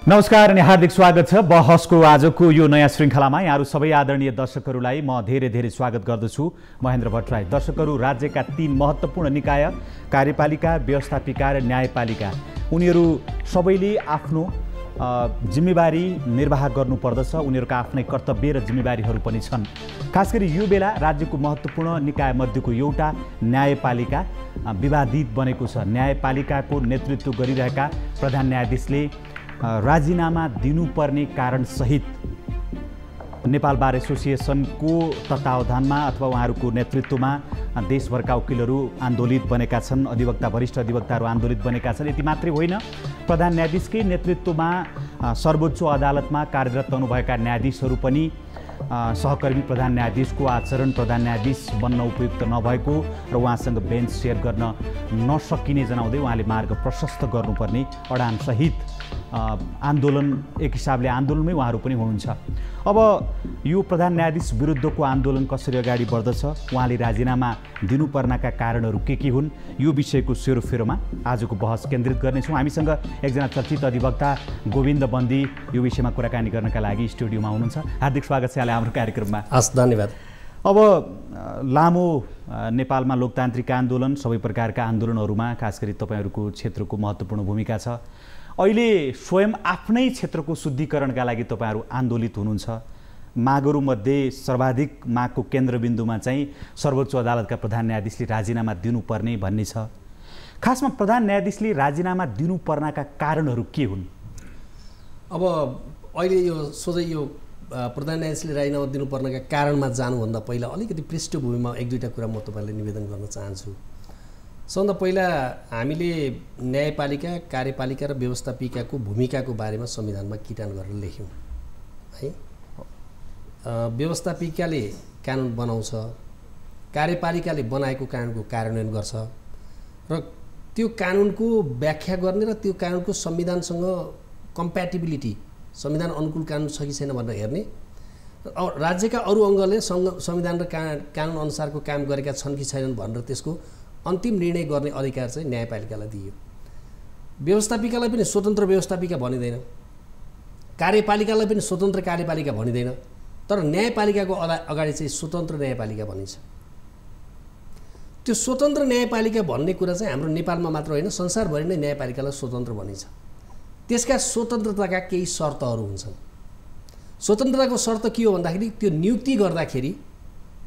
नमस्कार अनि हार्दिक स्वागत छ बहसको आजको यो नयाँ श्रृङ्खलामा। यहाँहरू सबै आदरणीय दर्शकहरूलाई म धेरै धेरै स्वागत गर्दछु। महेन्द्र भट्टराई। दर्शकहरू, राज्यका 3 महत्त्वपूर्ण निकाय कार्यपालिका, व्यवस्थापिका र न्यायपालिका, उनीहरू सबैले आफ्नो जिम्मेवारी निर्वाह गर्नुपर्दछ। उनीहरूका आफ्नै कर्तव्य र जिम्मेवारीहरू पनि छन्। खास गरी यो बेला राज्यको महत्त्वपूर्ण निकाय मध्येको एउटा न्यायपालिका विवादित बनेको छ। न्यायपालिकाको नेतृत्व गरिरहेका प्रधान न्यायाधीशले राजीनामा दिनुपर्ने कारणसहित नेपाल बार एसोसिएसनको तत्वावधानमा अथवा उहाँहरूको नेतृत्वमा देशभरका वकिलहरू आन्दोलित बनेका छन्। अधिवक्ता, वरिष्ठ अधिवक्ताहरू आन्दोलित बनेका छन्। यति मात्रै होइन, प्रधान न्यायाधीशकै नेतृत्वमा सर्वोच्च अदालतमा कार्यरत हुनुभएका न्यायाधीशहरू पनि सहकर्मी प्रधान न्यायाधीशको आचरण प्रधान न्यायाधीश बन्न उपयुक्त नभएको र उहाँसँग बेन्च सेयर गर्न नसकिने जनाउँदै उहाँले मार्ग प्रशस्त गर्नुपर्ने अडानसहित आन्दोलन, एक हिसाबले आन्दोलनमै उहाँहरू पनि हुनुहुन्छ। अब यो प्रधान न्यायाधीश विरुद्धको आन्दोलन कसरी अगाडि बढ्दछ, उहाँले राजीनामा दिनुपर्नका कारणहरू के हुन्, यो विषयको सेरोफेरोमा आजको बहस केन्द्रित गर्नेछौँ। हामीसँग एकजना चर्चित अधिवक्ता गोविन्द बन्दी यो विषयमा कुराकानी गर्नका लागि स्टुडियोमा हुनुहुन्छ। हार्दिक स्वागत छ यहाँलाई हाम्रो कार्यक्रममा। हस्, धन्यवाद। अब लामो नेपालमा लोकतान्त्रिक आन्दोलन, सबै प्रकारका आन्दोलनहरूमा खास गरी तपाईँहरूको क्षेत्रको महत्त्वपूर्ण भूमिका छ। अहिले स्वयं आफ्नै क्षेत्रको शुद्धिकरणका लागि तपाईँहरू आन्दोलित हुनुहुन्छ। मागहरूमध्ये सर्वाधिक मागको केन्द्रबिन्दुमा चाहिँ सर्वोच्च अदालतका प्रधान न्यायाधीशले राजीनामा दिनुपर्ने भन्ने छ। खासमा प्रधान न्यायाधीशले राजीनामा दिनुपर्नका कारणहरू के हुन्? अब अहिले यो सोझै यो प्रधान न्यायाधीशले राजीनामा दिनुपर्नका कारणमा जानुभन्दा पहिला अलिकति पृष्ठभूमिमा एक दुईवटा कुरा म तपाईँलाई निवेदन गर्न चाहन्छु। सबभन्दा पहिला हामीले न्यायपालिका, कार्यपालिका र व्यवस्थापिकाको भूमिकाको बारेमा संविधानमा किटान गरेर लेख्यौँ है। व्यवस्थापिकाले कानुन बनाउँछ, कार्यपालिकाले बनाएको कानुनको कार्यान्वयन गर्छ र त्यो कानुनको व्याख्या गर्ने र त्यो कानुनको संविधानसँग कम्प्याटिबिलिटी, संविधान अनुकूल कानुन छ कि छैन भनेर हेर्ने। राज्यका अरू अङ्गले संविधान र कानुन अनुसारको काम गरेका छन् कि छैनन् भनेर त्यसको अन्तिम निर्णय गर्ने अधिकार चाहिँ न्यायपालिकालाई दिइयो। व्यवस्थापिकालाई पनि स्वतन्त्र व्यवस्थापिका भनिँदैन, कार्यपालिकालाई पनि स्वतन्त्र कार्यपालिका भनिँदैन, तर न्यायपालिकाको अगाडि चाहिँ स्वतन्त्र न्यायपालिका भनिन्छ। त्यो स्वतन्त्र न्यायपालिका भन्ने कुरा चाहिँ हाम्रो नेपालमा मात्र होइन, संसारभरि नै न्यायपालिकालाई स्वतन्त्र भनिन्छ। त्यसका स्वतन्त्रताका केही शर्तहरू हुन्छन्। स्वतन्त्रताको शर्त के हो भन्दाखेरि त्यो नियुक्ति गर्दाखेरि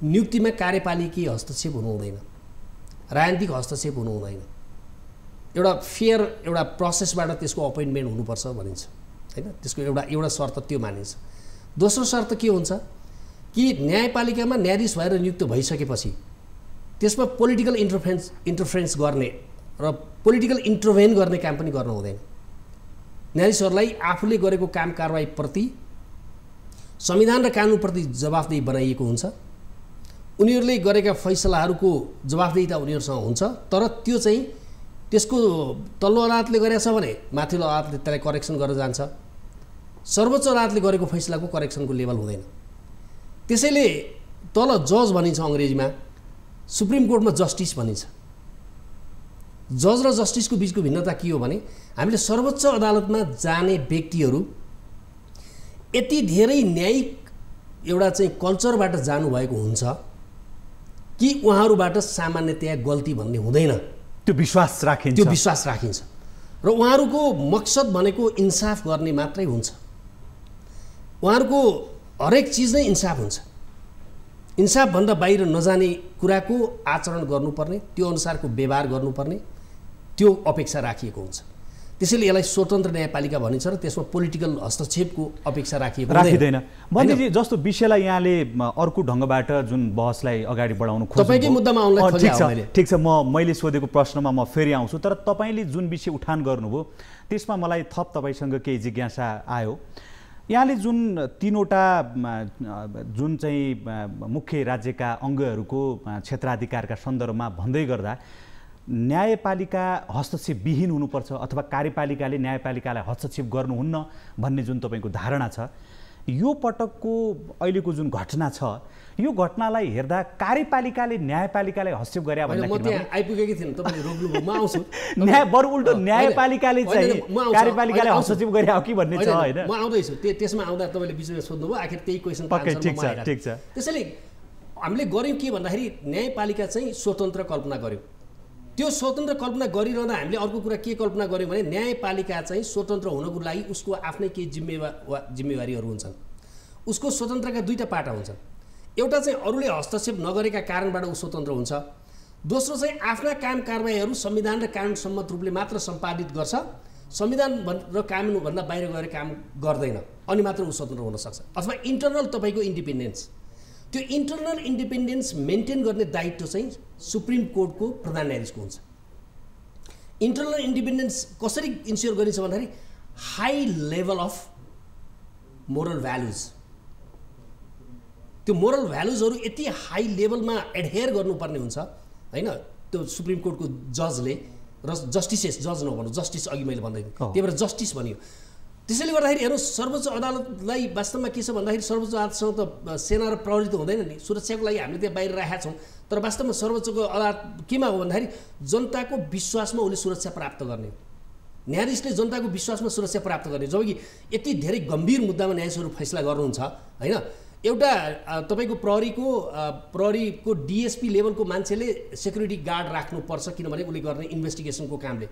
नियुक्तिमा कार्यपालिकीय हस्तक्षेप हुनु हुँदैन, राजनीतिक हस्तक्षेप हुनु हुँदैन, एउटा फेयर एउटा प्रोसेसबाट त्यसको अपोइन्टमेन्ट हुनुपर्छ भनिन्छ हैन। त्यसको एउटा शर्त त्यो मानिन्छ। दोस्रो शर्त के हुन्छ कि न्यायपालिकामा न्यायाधीश भएर नियुक्त भइसकेपछि त्यसमा पोलिटिकल इन्टरफेरेन्स गर्ने र पोलिटिकल इन्टरभेन गर्ने काम पनि गर्न हुँदैन। न्यायाधीशहरूलाई आफूले गरेको काम कारबाहीप्रति, संविधान र कानुनप्रति जवाफदेही बनाइएको हुन्छ। उनीहरूले गरेका फैसलाहरूको जवाफदेहिता उनीहरूसँग हुन्छ, तर त्यो चाहिँ त्यसको तल्लो अदालतले गरेछ भने माथिल्लो अदालतले त्यसलाई करेक्सन गर्न जान्छ। सर्वोच्च अदालतले गरेको फैसलाको करेक्सनको लेभल हुँदैन। त्यसैले तल जज भनिन्छ अङ्ग्रेजीमा, सुप्रिम कोर्टमा जस्टिस भनिन्छ। जज र जस्टिसको बिचको भिन्नता के हो भने हामीले सर्वोच्च अदालतमा जाने व्यक्तिहरू यति धेरै न्यायिक एउटा चाहिँ कल्चरबाट जानुभएको हुन्छ कि उहाँहरूबाट सामान्यतया गल्ती भन्ने हुँदैन, त्यो विश्वास राखिन्छ र उहाँहरूको मकसद भनेको इन्साफ गर्ने मात्रै हुन्छ। उहाँहरूको हरेक चिज नै इन्साफ हुन्छ। इन्साफभन्दा बाहिर नजाने कुराको आचरण गर्नुपर्ने, त्यो अनुसारको व्यवहार गर्नुपर्ने, त्यो अपेक्षा राखिएको हुन्छ। त्यसैले यसलाई स्वतन्त्र न्यायपालिका भनिन्छ र त्यसमा पोलिटिकल हस्तक्षेपको अपेक्षा राखिँदैन। बन्देजी, जस्तो विषयलाई यहाँले अर्को ढङ्गबाट जुन बहसलाई अगाडि बढाउनु खोज्नु, तपाईँकै मुद्दामा आउनलाई ठिक छ, मैले सोधेको प्रश्नमा म फेरि आउँछु। तर तपाईँले जुन विषय उठान गर्नुभयो त्यसमा मलाई थप तपाईँसँग केही जिज्ञासा आयो। यहाँले जुन 3वटा जुन चाहिँ मुख्य राज्यका अङ्गहरूको क्षेत्राधिकारका सन्दर्भमा भन्दै गर्दा न्यायपालिका हस्तक्षेपविहीन हुनुपर्छ अथवा कार्यपालिकाले न्यायपालिकालाई हस्तक्षेप गर्नुहुन्न भन्ने जुन तपाईँको धारणा छ, यो पटकको अहिलेको जुन घटना छ यो घटनालाई हेर्दा कार्यपालिकाले न्यायपालिकालाई हस्तक्षेप गरे म त्यहाँ आइपुगेकै थिएन, तपाईँले रोक्नुभयो, म आउँछु। न्याय बरु उल्टो न्यायपालिकाले चाहिँ कार्यपालिकाले हस्तक्षेप गरे हो कि भन्ने छ होइन? म आउँदैछु, त्यसमा आउँदा तपाईँले बिचमा सोध्नुभयो, आखिर त्यही क्वेसन ठिक छ। त्यसैले हामीले गऱ्यौँ के भन्दाखेरि न्यायपालिका चाहिँ स्वतन्त्र कल्पना गऱ्यौँ। त्यो स्वतन्त्र कल्पना गरिरहँदा हामीले अर्को कुरा के कल्पना गऱ्यौँ भने न्यायपालिका चाहिँ स्वतन्त्र हुनको लागि उसको आफ्नै केही जिम्मेवारीहरू हुन्छन्। उसको स्वतन्त्रका दुईटा पाटा हुन्छन्। एउटा चाहिँ अरूले हस्तक्षेप नगरेका कारणबाट ऊ स्वतन्त्र हुन्छ। दोस्रो चाहिँ आफ्ना काम कारबाहीहरू संविधान र कानुन सम्मत रूपले मात्र सम्पादित गर्छ, संविधान र कानुनभन्दा बाहिर गएर काम गर्दैन, अनि मात्र ऊ स्वतन्त्र हुन सक्छ। अथवा इन्टरनल तपाईँको इन्डिपेन्डेन्स, त्यो इन्टरनल इन्डिपेन्डेन्स मेन्टेन गर्ने दायित्व चाहिँ सुप्रिम कोर्टको प्रधान न्यायाधीशको हुन्छ। इन्टरनल इन्डिपेन्डेन्स कसरी इन्स्योर गरिन्छ भन्दाखेरि high level of moral values, त्यो मोरल भ्यालुजहरू यति हाई लेभलमा एडहेयर गर्नुपर्ने हुन्छ होइन, त्यो सुप्रिम कोर्टको जजले र जज नभन्नु, जस्टिस अघि मैले भन्दै थिएँ, त्यही भएर जस्टिस भनियो। त्यसैले गर्दाखेरि हेर्नुहोस्, सर्वोच्च अदालतलाई वास्तवमा के छ भन्दाखेरि सर्वोच्च अदालतसँग त सेना र प्रहरी त हुँदैन नि, सुरक्षाको लागि हामीले त्यहाँ बाहिर राखेका छौँ, तर वास्तवमा सर्वोच्चको अदालत केमा हो भन्दाखेरि जनताको विश्वासमा उसले सुरक्षा प्राप्त गर्ने हो। न्यायाधीशले जनताको विश्वासमा सुरक्षा प्राप्त गर्ने, जबकि यति धेरै गम्भीर मुद्दामा न्यायाधीशहरू फैसला गर्नुहुन्छ होइन। एउटा तपाईँको प्रहरीको डिएसपी लेभलको मान्छेले सेक्युरिटी गार्ड राख्नुपर्छ, किनभने उसले गर्ने इन्भेस्टिगेसनको कामले।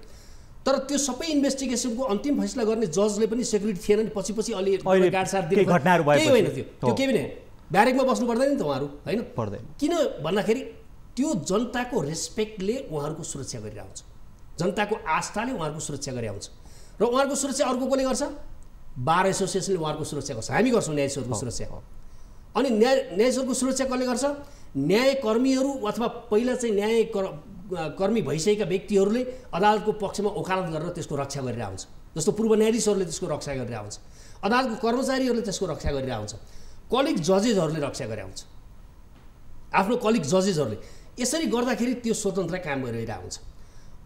तर त्यो सबै इन्भेस्टिगेसनको अन्तिम फैसला गर्ने जजले पनि सेक्युरिटी थिएन नि, पछि अलि गार्ड साथ दिने केही होइन, त्यो केही पनि ब्यारेकमा बस्नु पर्दैन नि त उहाँहरू होइन, पर्दैन। किन भन्दाखेरि त्यो जनताको रेस्पेक्टले उहाँहरूको सुरक्षा गरिरहन्छ, जनताको आस्थाले उहाँहरूको सुरक्षा गरिरहन्छ। र उहाँहरूको सुरक्षा अर्को कसले गर्छ? बार एसोसिएसनले उहाँहरूको सुरक्षा गर्छ, हामी गर्छौँ न्यायाधीशहरूको सुरक्षा। अनि न्यायाधीशहरूको सुरक्षा कसले गर्छ? न्यायकर्मीहरू अथवा पहिला चाहिँ न्यायकर्मी भइसकेका व्यक्तिहरूले अदालतको पक्षमा वकालत गरेर त्यसको रक्षा गरिरहेको हुन्छ। जस्तो पूर्व न्यायाधीशहरूले त्यसको रक्षा गरिरहेको हुन्छ, अदालतको कर्मचारीहरूले त्यसको रक्षा गरिरहेको हुन्छ, कलिग जजेसहरूले रक्षा गरिरहेको हुन्छ, आफ्नो कलिग जजेसहरूले। यसरी गर्दाखेरि त्यो स्वतन्त्र काम गरिरहेको हुन्छ।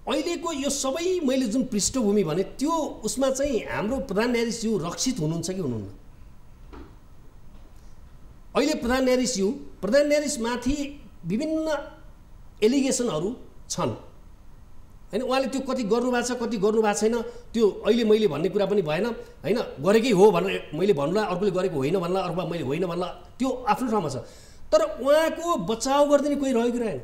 अहिलेको यो सबै मैले जुन पृष्ठभूमि भने त्यो उसमा चाहिँ हाम्रो प्रधान न्यायाधीशज्यू रक्षित हुनुहुन्छ कि हुनुहुन्न? अहिले प्रधान न्यायाधीशमाथि विभिन्न एलिगेसनहरू छन् होइन, उहाँले त्यो कति गर्नुभएको छ कति गर्नुभएको छैन त्यो अहिले मैले भन्ने कुरा पनि भएन होइन। गरेकै हो भनेर मैले भन्ला, अर्कोले गरेको होइन भन्ला, अथवा मैले होइन भन्ला, त्यो आफ्नो ठाउँमा छ। तर उहाँको बचाउ गरिदिने कोही रहेको रहेन।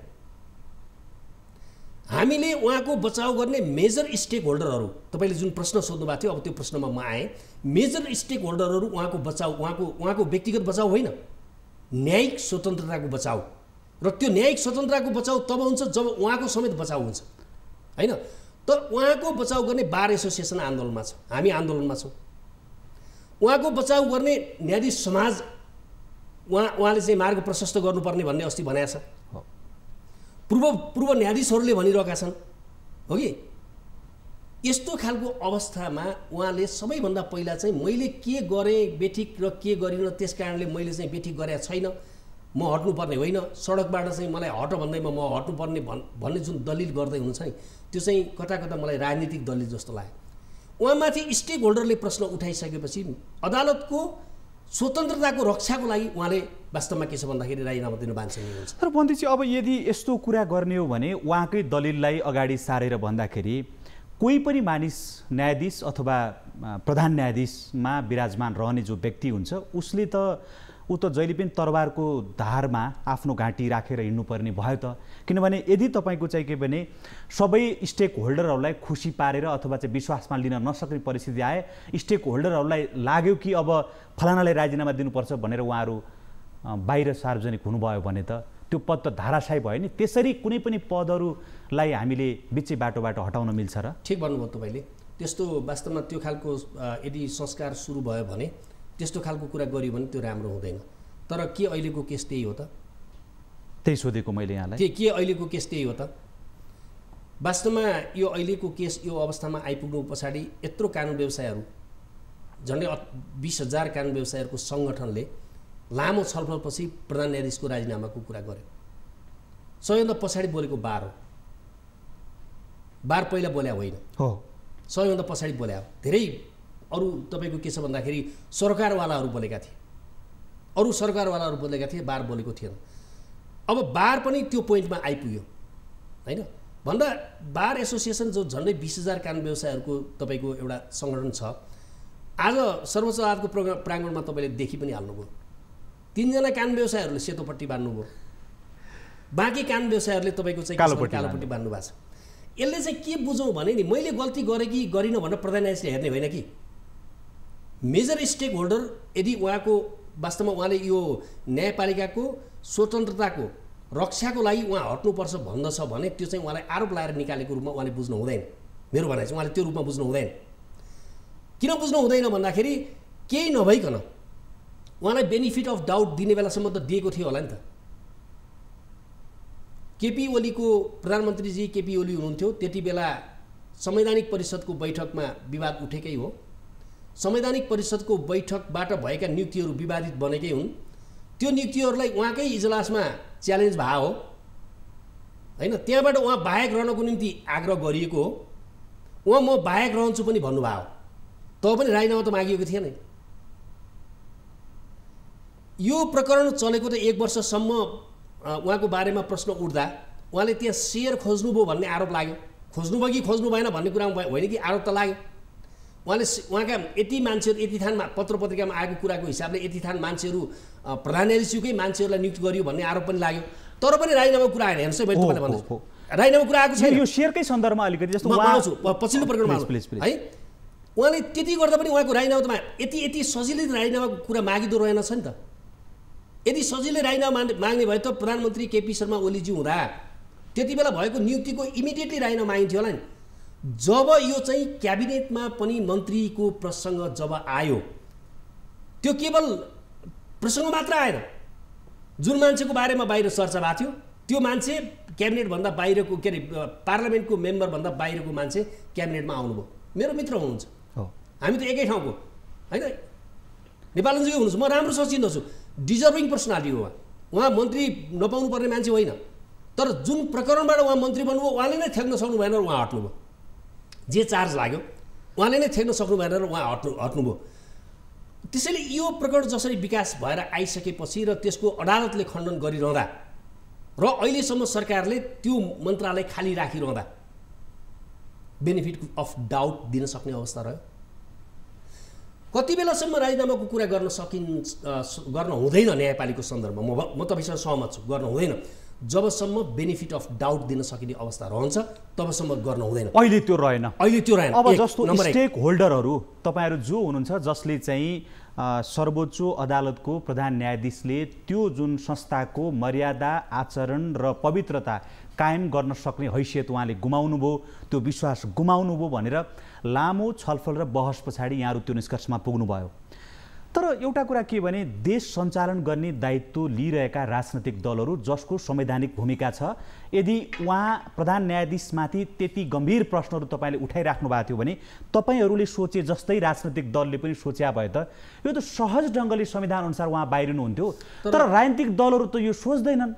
हामीले उहाँको बचाउ गर्ने मेजर स्टेक होल्डरहरू, तपाईँले जुन प्रश्न सोध्नु भएको थियो अब त्यो प्रश्नमा म आएँ। मेजर स्टेक होल्डरहरू उहाँको बचाउ, उहाँको व्यक्तिगत बचाउ होइन, न्यायिक स्वतन्त्रताको बचाउ। र त्यो न्यायिक स्वतन्त्रताको बचाउ तब हुन्छ जब उहाँको समेत बचाउ हुन्छ होइन। त उहाँको बचाउ गर्ने बार एसोसिएसन आन्दोलनमा छ, हामी आन्दोलनमा छौँ। उहाँको बचाउ गर्ने न्यायाधीश समाज उहाँले चाहिँ मार्ग प्रशस्त गर्नुपर्ने भन्ने अस्ति भनेको छ। पूर्व न्यायाधीशहरूले भनिरहेका छन् हो कि। यस्तो खालको अवस्थामा उहाँले सबैभन्दा पहिला चाहिँ मैले के गरेँ बेठिक र के गरिनँ, त्यस कारणले मैले चाहिँ बेठिक गरेको छैन, म हट्नुपर्ने होइन, सडकबाट चाहिँ मलाई हट भन्दैमा म हट्नुपर्ने भन्ने जुन दलिल गर्दै हुनुहुन्छ नि, त्यो चाहिँ कता कता मलाई राजनीतिक दलिल जस्तो लाग्यो। उहाँमाथि स्टेक होल्डरले प्रश्न उठाइसकेपछि अदालतको स्वतन्त्रताको रक्षाको लागि उहाँले वास्तवमा के छ भन्दाखेरि राजीनामा दिनु बान्छनीय हुन्छ। तर बन्दीजी अब यदि यस्तो कुरा गर्ने हो भने उहाँकै दलिललाई अगाडि सारेर भन्दाखेरि कोही पनि मानिस न्यायाधीश अथवा प्रधान न्यायाधीशमा विराजमान रहने जो व्यक्ति हुन्छ उसले त ऊ त जहिले पनि तरबारको धारमा आफ्नो घाँटी राखेर हिँड्नुपर्ने भयो त। किनभने यदि तपाईँको चाहिँ के भने सबै स्टेक होल्डरहरूलाई खुसी पारेर अथवा चाहिँ विश्वासमा लिन नसक्ने परिस्थिति आए, स्टेक होल्डरहरूलाई लाग्यो कि अब फलानालाई राजीनामा दिनुपर्छ भनेर उहाँहरू बाहिर सार्वजनिक हुनुभयो भने त त्यो पद त धाराशायी भयो नि। त्यसरी कुनै पनि पदहरूलाई हामीले बिचै बाटोबाट हटाउन मिल्छ र? ठिक भन्नुभयो तपाईँले। त्यस्तो वास्तवमा त्यो खालको यदि संस्कार सुरु भयो भने त्यस्तो खालको कुरा गरियो भने त्यो राम्रो हुँदैन। तर के अहिलेको केस त्यही हो त? त्यही सोधेको मैले यहाँलाई। के अहिलेको केस त्यही हो त? वास्तवमा यो अहिलेको केस यो अवस्थामा आइपुग्नु पछाडि यत्रो कानुन व्यवसायहरू, झन्डै 20,000 कानुन व्यवसायहरूको सङ्गठनले लामो छलफलपछि प्रधान न्यायाधीशको राजीनामाको कुरा गर्यो। सबैभन्दा पछाडि बोलेको बार हो। बार पहिला बोल्या होइन हो, सबैभन्दा पछाडि बोल्या हो। धेरै अरू तपाईँको के छ भन्दाखेरि सरकारवालाहरू बोलेका थिए, अरू सरकारवालाहरू बोलेका थिए, बार बोलेको थिएन। अब बार पनि त्यो पोइन्टमा आइपुग्यो होइन भन्दा बार एसोसिएसन जो झन्डै 20,000 कानुन व्यवसायहरूको तपाईँको एउटा सङ्गठन छ, आज सर्वोच्च अदालतको प्राङ्गणमा तपाईँले देखि पनि हाल्नुभयो। 3 जना कानुन व्यवसायहरूले सेतो पट्टी बान्नुभयो, बाँकी कानुन व्यवसायहरूले तपाईँको चाहिँ कालोपट्टी बान्नु भएको छ। यसले चाहिँ के बुझौँ भने नि मैले गल्ती गरेँ कि गरिनँ भनेर प्रधान न्यायाधीशले हेर्ने होइन कि मेजर स्टेक होल्डर यदि उहाँको वास्तवमा उहाँले यो न्यायपालिकाको स्वतन्त्रताको रक्षाको लागि उहाँ हट्नुपर्छ भन्दछ भने त्यो चाहिँ उहाँलाई आरोप लगाएर निकालेको रूपमा उहाँले बुझ्नु हुँदैन। मेरो भनाइ चाहिँ उहाँले त्यो रूपमा बुझ्नु हुँदैन। किन बुझ्नु हुँदैन भन्दाखेरि केही नभइकन उहाँलाई बेनिफिट अफ डाउट दिने बेलासम्म त दिएको थियो होला नि त। केपी ओलीको प्रधानमन्त्रीजी केपी ओली हुनुहुन्थ्यो, त्यति बेला संवैधानिक परिषदको बैठकमा विवाद उठेकै हो। संवैधानिक परिषदको बैठकबाट भएका नियुक्तिहरू विवादित बनेकै हुन्। त्यो नियुक्तिहरूलाई उहाँकै इजलासमा च्यालेन्ज भएको हो होइन, त्यहाँबाट उहाँ बाहेक रहनको निम्ति आग्रह गरिएको हो। उहाँ म बाहेक रहन्छु पनि भन्नुभयो, तब पनि राजीनामा त मागिएको थिएन। यो प्रकरण चलेको त 1 वर्षसम्म उहाँको बारेमा प्रश्न उठ्दा उहाँले त्यहाँ सेयर खोज्नुभयो भन्ने आरोप लाग्यो। खोज्नुभयो कि खोज्नु भएन भन्ने कुरा होइन कि आरोप त लाग्यो। उहाँले उहाँका यति मान्छेहरू यति थान पत्र पत्रिकामा आएको कुराको हिसाबले यति थान मान्छेहरू प्रधान न्यायाधीशकै मान्छेहरूलाई नियुक्त गरियो भन्ने आरोप पनि लाग्यो। तर पनि राजीनामा कुरा आएन। हेर्नुहोस् है, मैले तपाईँलाई भन्दैछु राजीनामा कुरा आएको छैन। यो सेयरकै सन्दर्भमा अलिकति जस्तो म आउँछु पछिल्लो प्रकरणमा है। उहाँले त्यति गर्दा पनि उहाँको राजीनामा त यति सजिलै राजीनामाको कुरा मागिदो रहेनछ नि त। यदि सजिलै राजीनामा माग्ने भए त प्रधानमन्त्री केपी शर्मा ओलीजी हुँदा त्यति बेला भएको नियुक्तिको इमिडिएटली राजीनामा मागिन्थ्यो होला नि। जब यो चाहिँ क्याबिनेटमा पनि मन्त्रीको प्रसङ्ग जब आयो, त्यो केवल प्रसङ्ग मात्र आएन। जुन मान्छेको बारेमा बाहिर चर्चा भएको थियो त्यो मान्छे क्याबिनेटभन्दा बाहिरको के अरे पार्लियामेन्टको मेम्बरभन्दा बाहिरको मान्छे क्याबिनेटमा आउनुभयो। मेरो मित्र हुनुहुन्छ, हामी त एकै ठाउँको होइन, नेपालजीकै हुनुहुन्छ। म राम्रोसँग चिन्दछु, डिजर्भिङ पर्सनालिटी हो उहाँ मन्त्री नपाउनु पर्ने मान्छे होइन। तर जुन प्रकरणबाट उहाँ मन्त्री बन्नुभयो उहाँले नै थ्याक्न सक्नु भएन र उहाँ हट्नुभयो। जे चार्ज लाग्यो उहाँले नै थ्याक्न सक्नु भएन र उहाँ हट्नुभयो। त्यसैले यो प्रकरण जसरी विकास भएर आइसकेपछि र त्यसको अदालतले खण्डन गरिरहँदा र अहिलेसम्म सरकारले त्यो मन्त्रालय खाली राखिरहँदा बेनिफिट अफ डाउट दिन सक्ने अवस्था रह्यो। कति बेलासम्म राजीनामाको कुरा गर्न हुँदैन न्यायपालिकाको सन्दर्भमा म तपाईँसँग सहमत छु, गर्न हुँदैन। जबसम्म बेनिफिट अफ डाउट दिन सकिने अवस्था रहन्छ तबसम्म गर्न हुँदैन। अहिले त्यो रहेन। अब जस्तो स्टेक होल्डरहरू तपाईँहरू जो हुनुहुन्छ जसले चाहिँ सर्वोच्च अदालतको प्रधान न्यायाधीशले त्यो जुन संस्थाको मर्यादा आचरण र पवित्रता कायम गर्न सक्ने हैसियत उहाँले गुमाउनुभयो, त्यो विश्वास गुमाउनुभयो भनेर लामो छलफल र बहस पछाडि यहाँहरू त्यो निष्कर्षमा पुग्नुभयो। तर एउटा कुरा के भने देश सञ्चालन गर्ने दायित्व लिइरहेका राजनैतिक दलहरू जसको संवैधानिक भूमिका छ, यदि उहाँ प्रधान न्यायाधीशमाथि त्यति गम्भीर प्रश्नहरू तपाईँले उठाइराख्नु भएको थियो भने तपाईँहरूले सोचे जस्तै राजनैतिक दलले पनि सोच्या भए त यो त सहज ढङ्गले संविधान अनुसार उहाँ बाहिरिनुहुन्थ्यो। तर राजनीतिक दलहरू त यो सोच्दैनन्।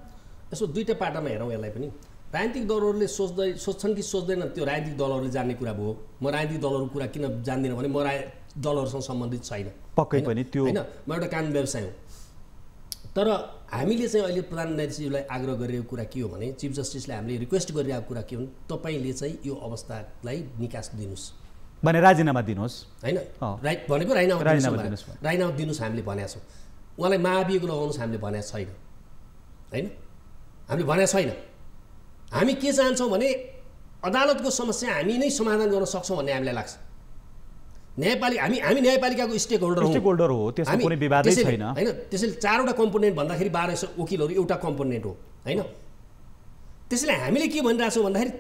यसो दुईटा पाटामा हेरौँ यसलाई पनि। राजनीतिक दलहरूले सोच्छन् कि सोच्दैनन् त्यो राजनीतिक दलहरूले जान्ने कुरा भयो। म राजनीतिक दलहरूको कुरा किन जान्दिनँ भने म दलहरूसँग सम्बन्धित छैन, पक्कै पनि त्यो होइन, म एउटा कानुन व्यवसाय हो। तर हामीले चाहिँ अहिले प्रधान न्यायाधीशलाई आग्रह गरिरहेको कुरा के हो भने चिफ जस्टिसले हामीले रिक्वेस्ट गरिरहेको कुरा के हो भने तपाईँले चाहिँ यो अवस्थालाई निकास दिनुहोस् भने राजीनामा दिनुहोस् होइन, भनेको राजीनामा दिनुहोस् हामीले भनेका छौँ। उहाँलाई महाभियोग लगाउनुहोस् हामीले भनेको छैन होइन, हामीले भनेको छैन। हामी के चाहन्छौँ भने अदालतको समस्या हामी नै समाधान गर्न सक्छौँ भन्ने हामीलाई लाग्छ। हामी न्यायपालिकाको स्टेक होल्डर हो, त्यसमा कुनै विवादै छैन होइन। त्यसैले 4वटा कम्पोनेन्ट भन्दाखेरि 12 वकिलहरू एउटा कम्पोनेन्ट हो होइन। त्यसैले हामीले के भनिरहेछौँ भन्दाखेरि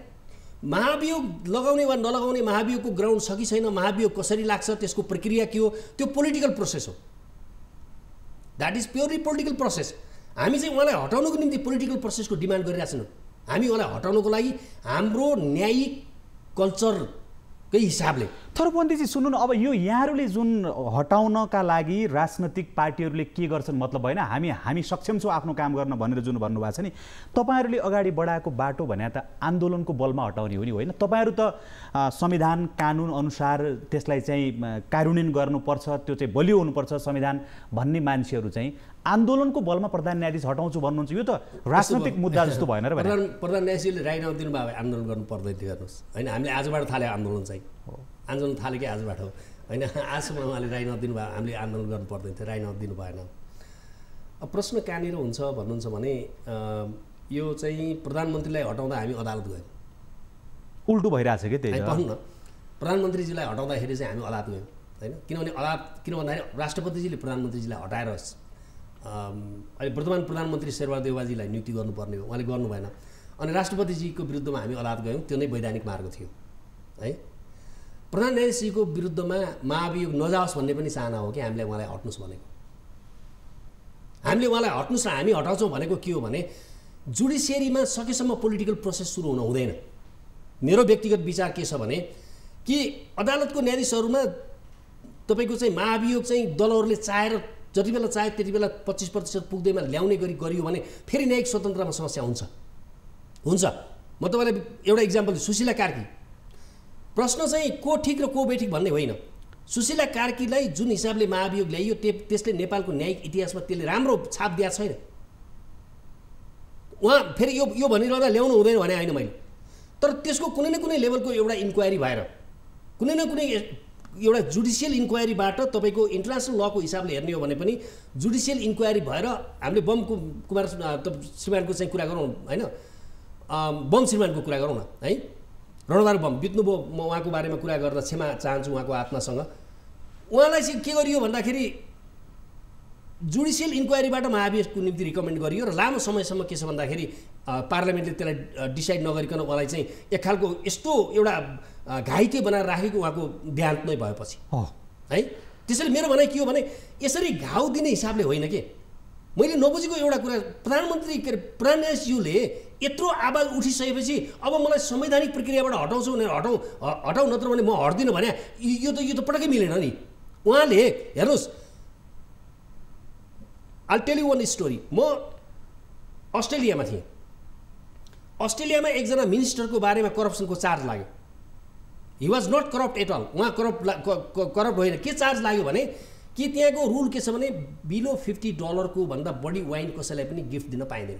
महाभियोग लगाउने वा नलगाउने महाभियोगको ग्राउन्ड छ कि छैन, महाभियोग कसरी लाग्छ, त्यसको प्रक्रिया के हो, त्यो पोलिटिकल प्रोसेस हो। That is purely political process. हामी चाहिँ उहाँलाई हटाउनुको निम्ति पोलिटिकल प्रोसेसको डिमान्ड गरिरहेछौँ। हामी उहाँलाई हटाउनुको लागि हाम्रो न्यायिक कल्चरकै हिसाबले थोरबन्दीजी सुन्नु न, अब यो यहाँहरूले जुन हटाउनका लागि राजनैतिक पार्टीहरूले के गर्छन् मतलब होइन, हामी सक्षम छौँ आफ्नो काम गर्न भनेर जुन भन्नुभएको छ नि, तपाईँहरूले अगाडि बढाएको बाटो भने त आन्दोलनको बलमा हटाउने हो नि होइन? तपाईँहरू त संविधान कानुन अनुसार त्यसलाई चाहिँ कार्यान्वयन गर्नुपर्छ, त्यो चाहिँ बलियो हुनुपर्छ संविधान भन्ने मान्छेहरू चाहिँ आन्दोलनको बलमा प्रधान न्यायाधीश हटाउँछु भन्नुहुन्छ। यो त राजनैतिक मुद्दा जस्तो भएन र? प्रधान न्यायाधीशले राजीनामा दिनुभयो भए आन्दोलन गर्नु पर्दैन थियो, हेर्नुहोस् होइन। हामीले आजबाट थाल्यो आन्दोलन चाहिँ, आन्दोलन थालेकै आजबाट हो होइन। आजसम्म उहाँले राजीनामा दिनुभयो, हामीले आन्दोलन गर्नु पर्दैन थियो, राजीनामा दिनु भएन। अब प्रश्न कहाँनिर हुन्छ भन्नुहुन्छ भने यो चाहिँ प्रधानमन्त्रीलाई हटाउँदा हामी अदालत गयौँ, उल्टो भइरहेछ कि त्यही भन्नु न। प्रधानमन्त्रीजीलाई हटाउँदाखेरि चाहिँ हामी अदालत गयौँ होइन, किन भन्दाखेरि राष्ट्रपतिजीले प्रधानमन्त्रीजीलाई हटाएर अहिले वर्तमान प्रधानमन्त्री शेरबहादुर देउवाजीलाई नियुक्ति गर्नुपर्ने हो, उहाँले गर्नु भएन। अनि राष्ट्रपतिजीको विरुद्धमा हामी अदालत गयौँ, त्यो नै वैधानिक मार्ग थियो है। प्रधान न्यायाधीशजीको विरुद्धमा महाभियोग नजाओस् भन्ने पनि चाहना हो कि हामीले उहाँलाई हट्नुहोस् भनेको। हामीले उहाँलाई हट्नुहोस् र हामी हटाउँछौँ भनेको के हो भने जुडिसियरीमा सकेसम्म पोलिटिकल प्रोसेस सुरु हुन हुँदैन। मेरो व्यक्तिगत विचार के छ भने कि अदालतको न्यायाधीशहरूमा तपाईँको चाहिँ महाभियोग चाहिँ दलहरूले चाहेर जति बेला चाहे त्यति बेला 25% पुग्दैमा ल्याउने गरी गरियो भने फेरि न्यायिक स्वतन्त्रतामा समस्या हुन्छ। म तपाईँलाई एउटा इक्जाम्पल, सुशीला कार्की। प्रश्न चाहिँ को ठिक र को बेठिक भन्ने होइन। सुशीला कार्कीलाई जुन हिसाबले महाभियोग ल्याइयो त्यसले नेपालको न्यायिक इतिहासमा त्यसले राम्रो छाप दिएको छैन। उहाँ फेरि यो भनिरहँदा ल्याउनु हुँदैन भने होइन मैले, तर त्यसको कुनै न कुनै लेभलको एउटा इन्क्वायरी भएर कुनै न कुनै एउटा जुडिसियल इन्क्वायरीबाट तपाईँको इन्टरनेसनल लको हिसाबले हेर्ने हो भने पनि जुडिसियल इन्क्वायरी भएर हामीले बम कुमार श्रीमानको चाहिँ कुरा गरौँ होइन, बम श्रीमानको कुरा गरौँ न है। रणबहादुर बम बित्नुभयो, म उहाँको बारेमा कुरा गर्दा क्षमा चाहन्छु उहाँको आत्मासँग। उहाँलाई चाहिँ के गरियो भन्दाखेरि जुडिसियल इन्क्वायरीबाट महाभियोगको निम्ति रिकमेन्ड गरियो र लामो समयसम्म के छ भन्दाखेरि पार्लियामेन्टले त्यसलाई डिसाइड नगरिकन उहाँलाई चाहिँ एक खालको यस्तो एउटा घाइते बनाएर राखेको उहाँको देहान्त नै भएपछि है। त्यसैले मेरो भनाइ के हो भने यसरी घाउ दिने हिसाबले होइन के। मैले नबुझेको एउटा कुरा, प्रधानमन्त्री प्रधान न्यायाधीशज्यूले यत्रो आवाज उठिसकेपछि अब मलाई संवैधानिक प्रक्रियाबाट हटाउँछु भनेर हटाउ नत्र भने म हट्दिनँ भने यो त पटक्कै मिलेन नि। उहाँले हेर्नुहोस्, I'll tell you one story. म अस्ट्रेलियामा थिएँ। अस्ट्रेलियामा एकजना मिनिस्टरको बारेमा करप्सनको चार्ज लाग्यो। He was not corrupt at all. उहाँ करप्ट होइन। के चार्ज लाग्यो भने कि त्यहाँको रुल के छ भने बिलो $50 को भन्दा बढी वाइन कसैलाई पनि गिफ्ट दिन पाइँदैन।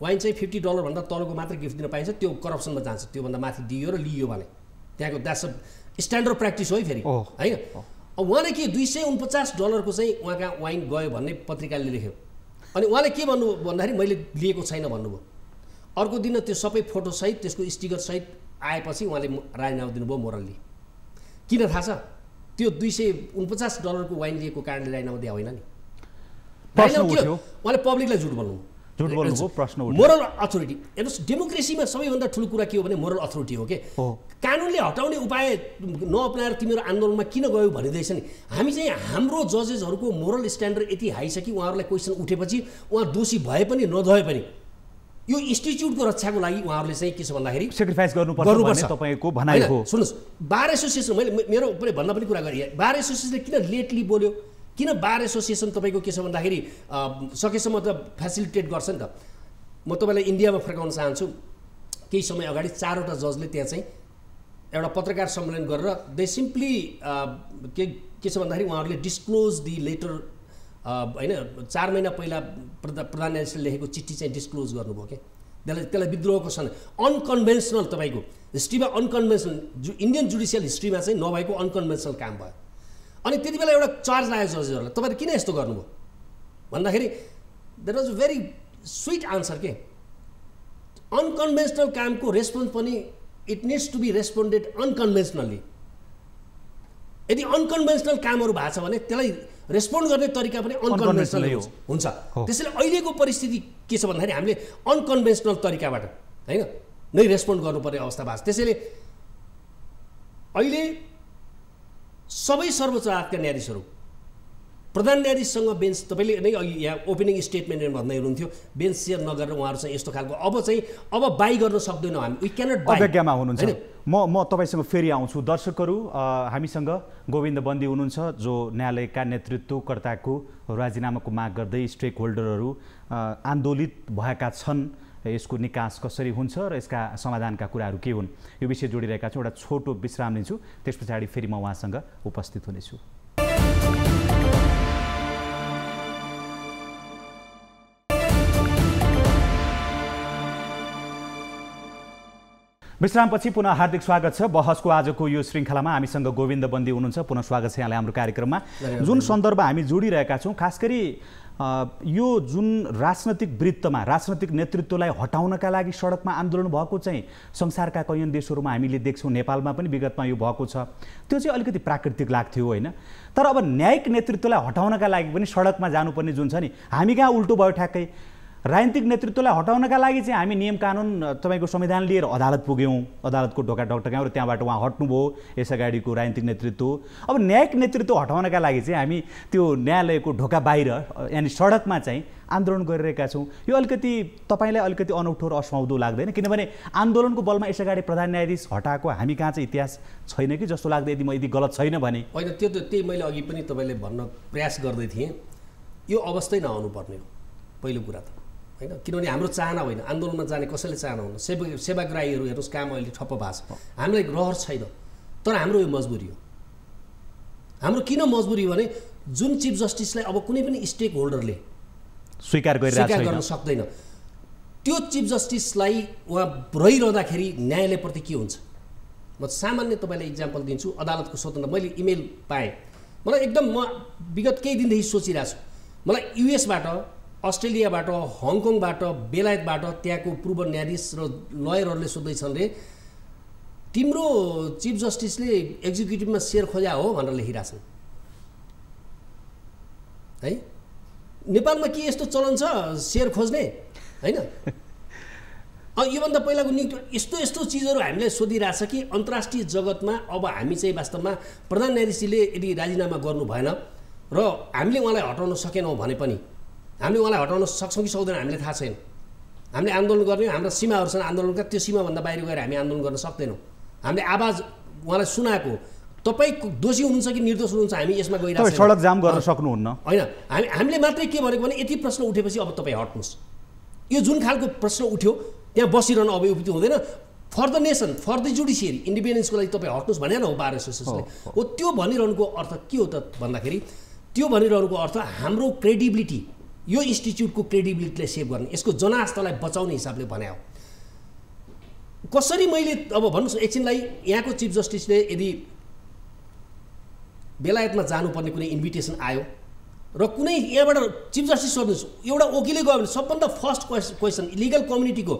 वाइन चाहिँ $50 भन्दा तलको मात्र गिफ्ट दिन पाइन्छ, त्यो करप्सनमा जान्छ। त्योभन्दा माथि दियो र लियो भने त्यहाँको द्याट्स अ स्ट्यान्डर्ड प्र्याक्टिस हो है फेरि होइन। अब उहाँले के $249 को चाहिँ उहाँ कहाँ वाइन गयो भन्ने पत्रिकाले लेख्यो। अनि उहाँले के भन्नु भन्दाखेरि मैले लिएको छैन भन्नुभयो। अर्को दिन त्यो सबै फोटोसहित त्यसको स्टिकरसहित आएपछि उहाँले राजीनामा दिनुभयो मोरल्ली। किन थाहा छ? त्यो $249 को वाइन लिएको कारणले राजीनामा दिए होइन नि। उहाँले पब्लिकलाई झुट भन्नुभयो, प्रश्न उठ्यो। Moral authority. हेर्नुहोस्, डेमोक्रेसीमा सबैभन्दा ठुलो कुरा के हो भने मोरल अथोरिटी हो के। कानुनले हटाउने उपाय नअपनाएर तिमीहरू आन्दोलनमा किन गयो भनिँदैछ नि। हामी चाहिँ हाम्रो जजेसहरूको मोरल स्ट्यान्डर्ड यति हाई छ कि उहाँहरूलाई क्वेसन उठेपछि उहाँ दोषी भए पनि नभए पनि यो इन्स्टिच्युटको रक्षाको लागि उहाँहरूले चाहिँ के छ भन्दाखेरि सेक्रिफाइस गर्नुपर्छ तपाईँको भनाइ हो। सुन्नुहोस्, बार एसोसिएसन, मैले मेरो भन्दा पनि कुरा गरेँ, बार एसोसिएसनले किन लेटली बोल्यो? किन बार एसोसिएसन तपाईँको के छ भन्दाखेरि सकेसम्म त फेसिलिटेट गर्छ नि त। म तपाईँलाई इन्डियामा फर्काउन चाहन्छु। केही समय अगाडि 4वटा जजले त्यहाँ चाहिँ एउटा पत्रकार सम्मेलन गरेर दे सिम्पली के छ भन्दाखेरि उहाँहरूले डिस्क्लोज दि लेटर होइन 4 महिना पहिला प्रधान न्यायाधीशले लेखेको चिठी चाहिँ डिस्क्लोज गर्नुभयो क्या। त्यसलाई विद्रोहको सन अनकन्भेन्सनल तपाईँको हिस्ट्रीमा अनकन्भेन्सनल इन्डियन जुडिसियल हिस्ट्रीमा चाहिँ नभएको अनकन्भेन्सनल काम भयो। अनि त्यति बेला एउटा चार्ज लाग्यो जजहरूलाई, तपाईँले किन यस्तो गर्नुभयो भन्दाखेरि there was a very sweet answer के। अनकन्भेन्सनल कामको रेस्पोन्स पनि it needs to be responded unconventionally. यदि अनकन्भेन्सनल कामहरू भएको छ भने त्यसलाई रेस्पोन्ड गर्ने तरिका पनि अनकन्भेन्सनल हुन्छ। त्यसैले अहिलेको परिस्थिति के छ भन्दाखेरि हामीले अनकन्भेन्सनल तरिकाबाट होइन नै रेस्पोन्ड गर्नुपर्ने अवस्था भएको छ। त्यसैले अहिले सबै सर्वोच्च अदालतका न्यायाधीशहरू प्रधान न्यायाधीशसँग बेन्च तपाईँले नै अघि यहाँ ओपनिङ स्टेटमेन्ट भन्दै हुनुहुन्थ्यो बेन्च सेयर नगरेर उहाँहरू चाहिँ यस्तो खालको अब बाई गर्न सक्दैनौँ हामी वी क्यानट बाई अवज्ञामा हुनुहुन्छ म तपाईँसँग फेरि आउँछु दर्शकहरू हामीसँग गोविन्द बन्दी हुनुहुन्छ जो न्यायालयका नेतृत्वकर्ताको राजीनामाको माग गर्दै स्टेक होल्डरहरू आन्दोलित भएका छन् यसको निकास कसरी हुन्छ र यसका समाधानका कुराहरू के हुन् यो विषय जोडिरहेका छौँ एउटा छोटो विश्राम लिन्छु त्यस पछाडि फेरि म उहाँसँग उपस्थित हुनेछु विश्रामपछि पुनः हार्दिक स्वागत छ बहसको आजको यो श्रृङ्खलामा हामीसँग गोविन्द बन्दी हुनुहुन्छ पुनः स्वागत छ यहाँलाई हाम्रो कार्यक्रममा जुन सन्दर्भ हामी जोडिरहेका छौँ खास गरी यो जुन राजनैतिक वृत्तमा राजनैतिक नेतृत्वलाई हटाउनका लागि सडकमा आन्दोलन भएको चाहिँ संसारका कैयन देशहरूमा हामीले देख्छौँ नेपालमा पनि विगतमा यो भएको छ त्यो चाहिँ अलिकति प्राकृतिक लाग्थ्यो होइन तर अब न्यायिक नेतृत्वलाई हटाउनका लागि पनि सडकमा जानुपर्ने जुन छ नि हामी कहाँ उल्टो भयो ठ्याक्कै राजनीतिक नेतृत्वलाई हटाउनका लागि चाहिँ हामी नियम कानुन तपाईँको संविधान लिएर अदालत पुग्यौँ अदालतको ढोका ढकढक्यायौँ र त्यहाँबाट उहाँ हट्नुभयो यस अगाडिको राजनीतिक नेतृत्व अब न्यायिक नेतृत्व हटाउनका लागि चाहिँ हामी त्यो न्यायालयको ढोका बाहिर यानि सडकमा चाहिँ आन्दोलन गरिरहेका छौँ यो अलिकति तपाईँलाई अलिकति अनौठो र असुहाउँदो लाग्दैन किनभने आन्दोलनको बलमा यस अगाडि प्रधान न्यायाधीश हटाएको हामी कहाँ चाहिँ इतिहास छैन कि जस्तो लाग्दै यदि गलत छैन भने होइन त्यो त त्यही मैले अघि पनि तपाईँले भन्न प्रयास गर्दै थिएँ यो अवस्थै नआउनुपर्ने हो पहिलो कुरा त होइन किनभने हाम्रो चाहना होइन आन्दोलनमा जाने कसैले चाहना हुन्न सेवाग्राहीहरू हेर्नुहोस् काम अहिले ठप्प भएको छ हामीलाई रहर छैन तर हाम्रो यो मजबुरी हो हाम्रो किन मजबुरी हो भने जुन चिफ जस्टिसलाई अब कुनै पनि स्टेक होल्डरले स्वीकार गर्न सक्दैन त्यो चिफ जस्टिसलाई उहाँ रहिरहँदाखेरि न्यायालयप्रति के हुन्छ म सामान्य तपाईँलाई इक्जाम्पल दिन्छु अदालतको स्वतन्त्र मैले इमेल पाएँ मलाई एकदम म विगत केही दिनदेखि सोचिरहेको छु मलाई युएसबाट अस्ट्रेलियाबाट हङकङबाट बेलायतबाट त्यहाँको पूर्व न्यायाधीश र लयरहरूले सोध्दैछन् रे तिम्रो चिफ जस्टिसले एक्जिक्युटिभमा सेयर खोजा हो भनेर लेखिरहेछन् है नेपालमा के यस्तो चलन छ सेयर खोज्ने होइन योभन्दा पहिलाको यस्तो यस्तो चिजहरू हामीलाई सोधिरहेछ कि अन्तर्राष्ट्रिय जगतमा अब हामी चाहिँ वास्तवमा प्रधान न्यायाधीशले यदि राजीनामा गर्नु भएन र हामीले उहाँलाई हटाउन सकेनौँ भने पनि हामीले उहाँलाई हटाउन सक्छौँ कि सक्दैन हामीलाई थाहा छैन हामीले आन्दोलन गर्ने हाम्रा सीमाहरू छन् आन्दोलनका त्यो सीमाभन्दा बाहिर गएर हामी आन्दोलन गर्न सक्दैनौँ हामीले आवाज उहाँलाई सुनाएको तपाईँ दोषी हुनुहुन्छ कि निर्दोष हुनुहुन्छ हामी यसमा गइरहेको छौँ सडक जाम गर्न सक्नुहुन्न होइन हामीले मात्रै के भनेको भने यति प्रश्न उठेपछि अब तपाईँ हट्नुहोस् यो जुन खालको प्रश्न उठ्यो त्यहाँ बसिरहनु अब उपयुक्त हुँदैन for the nation for the judiciary इन्डिपेन्डेन्सको लागि तपाईँ हट्नुहोस् भनेर हो बार एसोसिएसनले हो त्यो भनिरहनुको अर्थ के हो त भन्दाखेरि त्यो भनिरहनुको अर्थ हाम्रो क्रेडिबिलिटी यो इन्स्टिच्युटको क्रेडिबिलिटीलाई सेभ गर्ने यसको जनआस्थालाई बचाउने हिसाबले भने हो कसरी मैले अब भन्नुहोस् एकछिनलाई यहाँको चिफ जस्टिसले यदि बेलायतमा जानुपर्ने कुनै इन्भिटेसन आयो र कुनै यहाँबाट चिफ जस्टिस सोध्नुहोस् एउटा वकिलले गयो भने सबभन्दा फर्स्ट क्वेसन लिगल कम्युनिटीको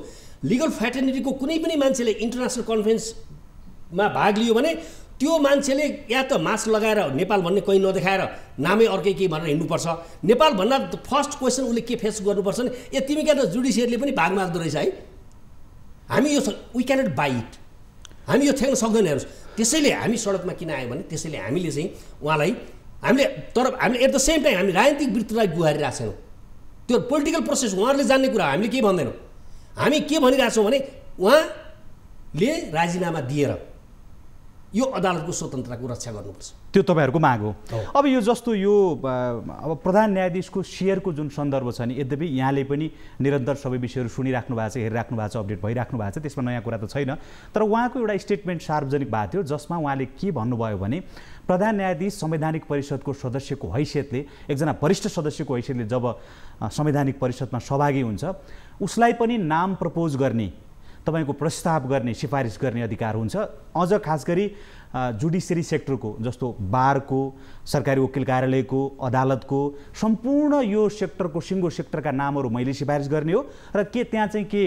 लिगल फ्याटर्निटीको कुनै पनि मान्छेले इन्टरनेसनल कन्फरेन्समा भाग लियो भने त्यो मान्छेले या त मास्क लगाएर नेपाल भन्ने कहीँ नदेखाएर नामै अर्कै केही भनेर हिँड्नुपर्छ नेपाल भन्दा फर्स्ट क्वेसन उसले के फेस गर्नुपर्छ भने ए तिमी क्या त जुडिसियरले पनि भाग माग्दो रहेछ है हामी यो वी क्यानट बाई इट हामी यो थ्याक्न सक्दैन हेर्नुहोस् त्यसैले हामी सडकमा किन आयो भने त्यसैले हामीले चाहिँ उहाँलाई हामीले एट द सेम टाइम हामी राजनीतिक वृत्तिलाई गुहारिरहेको छैनौँ त्यो पोलिटिकल प्रोसेस उहाँहरूले जान्ने कुरा हामी केही भन्दैनौँ हामी के भनिरहेछौँ भने उहाँले राजीनामा दिएर यो अदालतको स्वतन्त्रताको रक्षा गर्नुपर्छ त्यो तपाईँहरूको माग हो अब यो जस्तो यो अब प्रधान न्यायाधीशको सेयरको जुन सन्दर्भ छ नि यद्यपि यहाँले पनि निरन्तर सबै विषयहरू सुनिराख्नु भएको छ हेरिराख्नु भएको छ अपडेट भइराख्नु भएको छ त्यसमा नयाँ कुरा त छैन तर उहाँको एउटा स्टेटमेन्ट सार्वजनिक भएको थियो जसमा उहाँले के भन्नुभयो भने प्रधान न्यायाधीश संवैधानिक परिषदको सदस्यको हैसियतले एकजना वरिष्ठ सदस्यको हैसियतले जब संवैधानिक परिषदमा सहभागी हुन्छ उसलाई पनि नाम प्रपोज गर्ने तपाईको प्रस्ताव गर्ने सिफारिस गर्ने अधिकार हुन्छ अझ खास गरी जुडिसियरी सेक्टरको जस्तो बारको सरकारी वकिल कार्यालयको अदालतको सम्पूर्ण यो सेक्टरको सिङ्गो सेक्टरका नामहरू मैले सिफारिस गर्ने हो र के त्यहाँ चाहिँ के